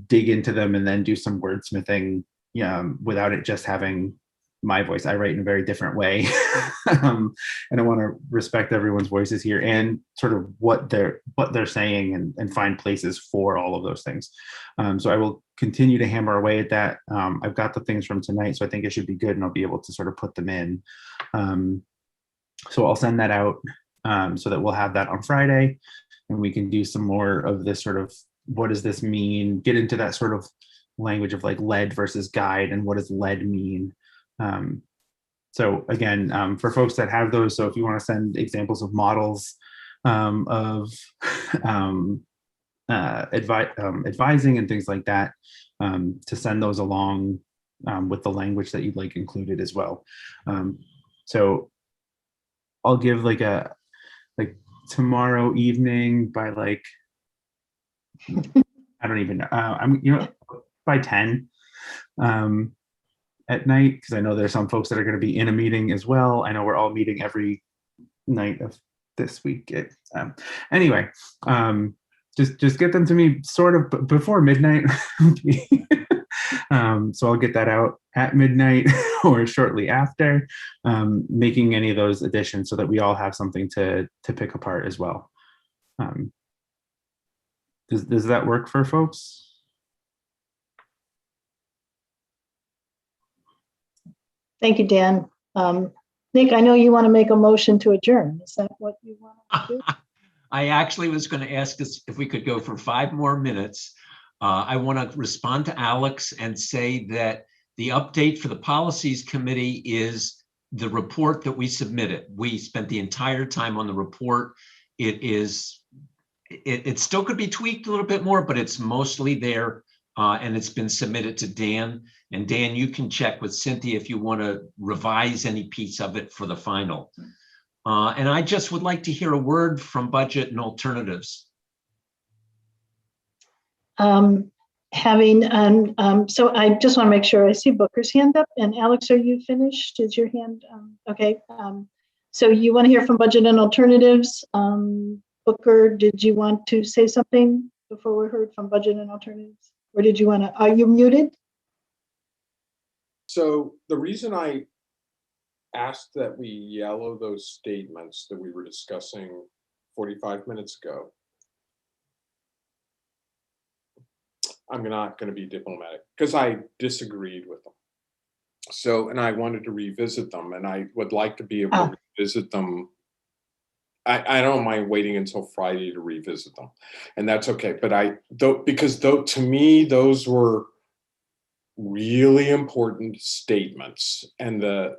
dig into them and then do some wordsmithing without it just having my voice. I write in a very different way. And I want to respect everyone's voices here and sort of what they're saying and find places for all of those things. So I will continue to hammer away at that. I've got the things from tonight, so I think it should be good, and I'll be able to sort of put them in. So I'll send that out so that we'll have that on Friday, and we can do some more of this sort of, what does this mean? Get into that sort of language of like lead versus guide, and what does lead mean? So again, for folks that have those, so if you want to send examples of models of advising and things like that, to send those along with the language that you'd like included as well. So I'll give like tomorrow evening by like, I don't even know, by 10 at night, because I know there's some folks that are going to be in a meeting as well. I know we're all meeting every night of this week. Anyway, just get them to me sort of before midnight. So I'll get that out at midnight or shortly after, making any of those additions so that we all have something to pick apart as well. Does that work for folks? Thank you, Dan. Nick, I know you want to make a motion to adjourn. Is that what you want to do? I actually was going to ask us if we could go for 5 more minutes. I want to respond to Alex and say that the update for the Policies Committee is the report that we submitted. We spent the entire time on the report. It still could be tweaked a little bit more, but it's mostly there, and it's been submitted to Dan. And Dan, you can check with Cynthia if you want to revise any piece of it for the final. And I just would like to hear a word from Budget and Alternatives. So I just want to make sure I see Booker's hand up. And Alex, are you finished? Is your hand okay? So you want to hear from Budget and Alternatives. Booker, did you want to say something before we heard from Budget and Alternatives? Or did you want to, are you muted? So the reason I asked that we yellow those statements that we were discussing 45 minutes ago, I'm not going to be diplomatic because I disagreed with them. So, and I wanted to revisit them, and I would like to be able to revisit them. I don't mind waiting until Friday to revisit them, and that's okay. But because to me, those were really important statements, and the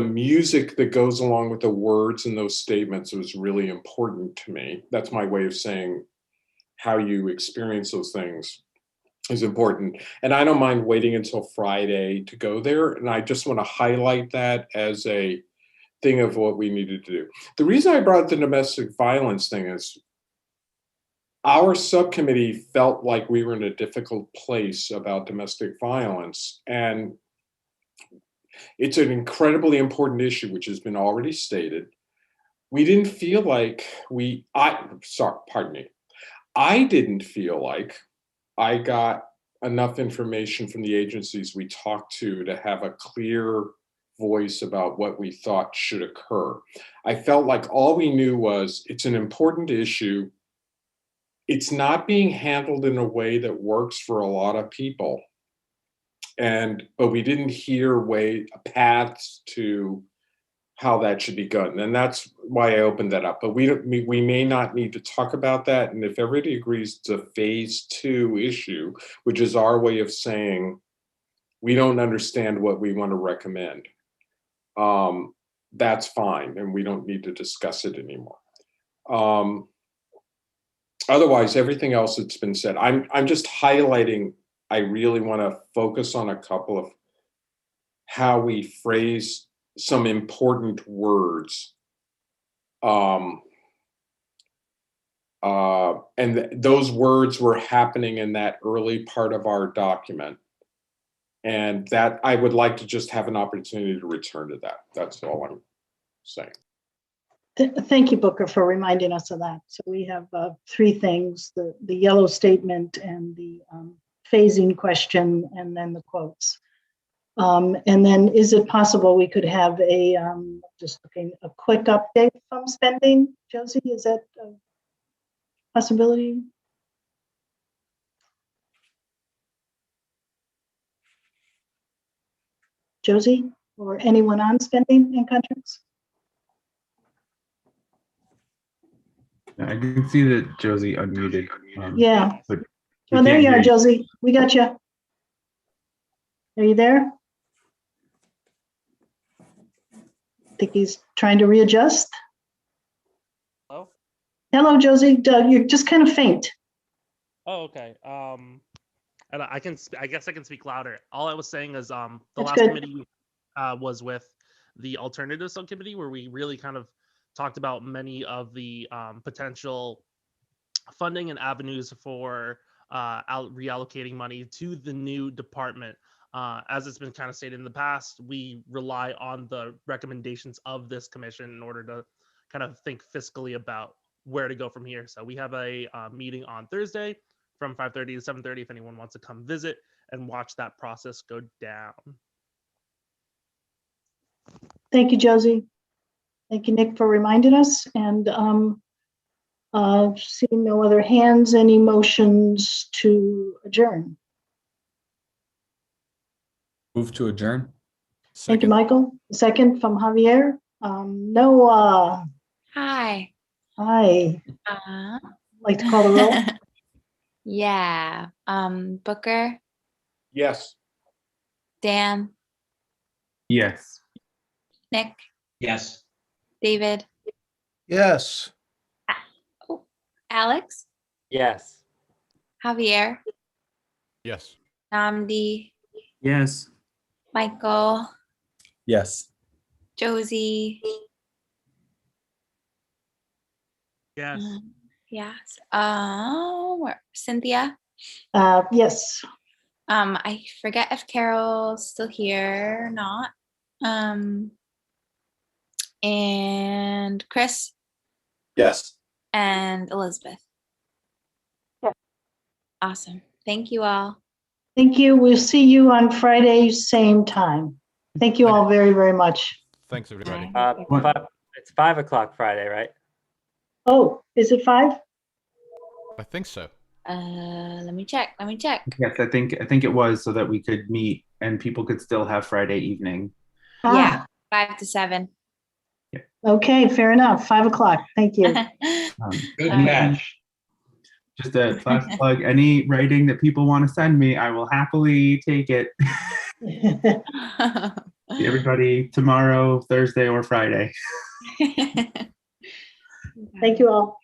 music that goes along with the words in those statements was really important to me. That's my way of saying how you experience those things is important. And I don't mind waiting until Friday to go there. And I just want to highlight that as a thing of what we needed to do. The reason I brought the domestic violence thing is our subcommittee felt like we were in a difficult place about domestic violence. And it's an incredibly important issue, which has been already stated. We didn't feel like I didn't feel like I got enough information from the agencies we talked to have a clear voice about what we thought should occur. I felt like all we knew was it's an important issue. It's not being handled in a way that works for a lot of people. But we didn't hear paths to how that should be done. And that's why I opened that up. But we may not need to talk about that. And if everybody agrees it's a phase 2 issue, which is our way of saying we don't understand what we want to recommend, that's fine. And we don't need to discuss it anymore. otherwise, everything else that's been said, I'm just highlighting, I really want to focus on a couple of how we phrase some important words. Those words were happening in that early part of our document. And that I would like to just have an opportunity to return to that. That's all I'm saying. Thank you, Booker, for reminding us of that. So we have three things: the yellow statement and the phasing question, and then the quotes. And then, is it possible we could have a just looking a quick update from spending? Josie, is that a possibility? Josie, or anyone on spending and contracts? I can see that Josie unmuted. Yeah. But Oh, there you are, Josie. We got you. Are you there? I think he's trying to readjust. Hello? Hello, Josie. You're just kind of faint. Oh, okay. And I guess I can speak louder. All I was saying is the That's last good. committee was with the alternative subcommittee, where we really kind of talked about many of the potential funding and avenues for reallocating money to the new department. As it's been kind of stated in the past, we rely on the recommendations of this commission in order to kind of think fiscally about where to go from here. So we have a meeting on Thursday from 5:30 to 7:30 if anyone wants to come visit and watch that process go down. Thank you, Josie. Thank you, Nick, for reminding us. And seeing no other hands, any motions to adjourn? Move to adjourn. Thank you, Michael. Second from Javier. Noah. Hi. Hi. Like to call the roll? Yeah. Booker, Yes. Dan, Yes. Nick, Yes. David, Yes. Alex, Yes. Javier, Yes. Namdi, Yes. Michael, Yes. Josie. Yes. Yes. Cynthia. Yes. I forget if Carol's still here or not. And Chris Yes. and Elizabeth. Yes. Awesome. Thank you all. Thank you. We'll see you on Friday, same time. Thank you all very, very much. Thanks, everybody. It's 5 o'clock Friday, right? Oh, is it 5? I think so. Let me check. Yes, I think it was so that we could meet and people could still have Friday evening. Yeah, 5 to 7. Okay, fair enough. 5 o'clock. Thank you. Good catch. Just a flash plug. Any writing that people want to send me, I will happily take it. See everybody tomorrow, Thursday, or Friday. Thank you all.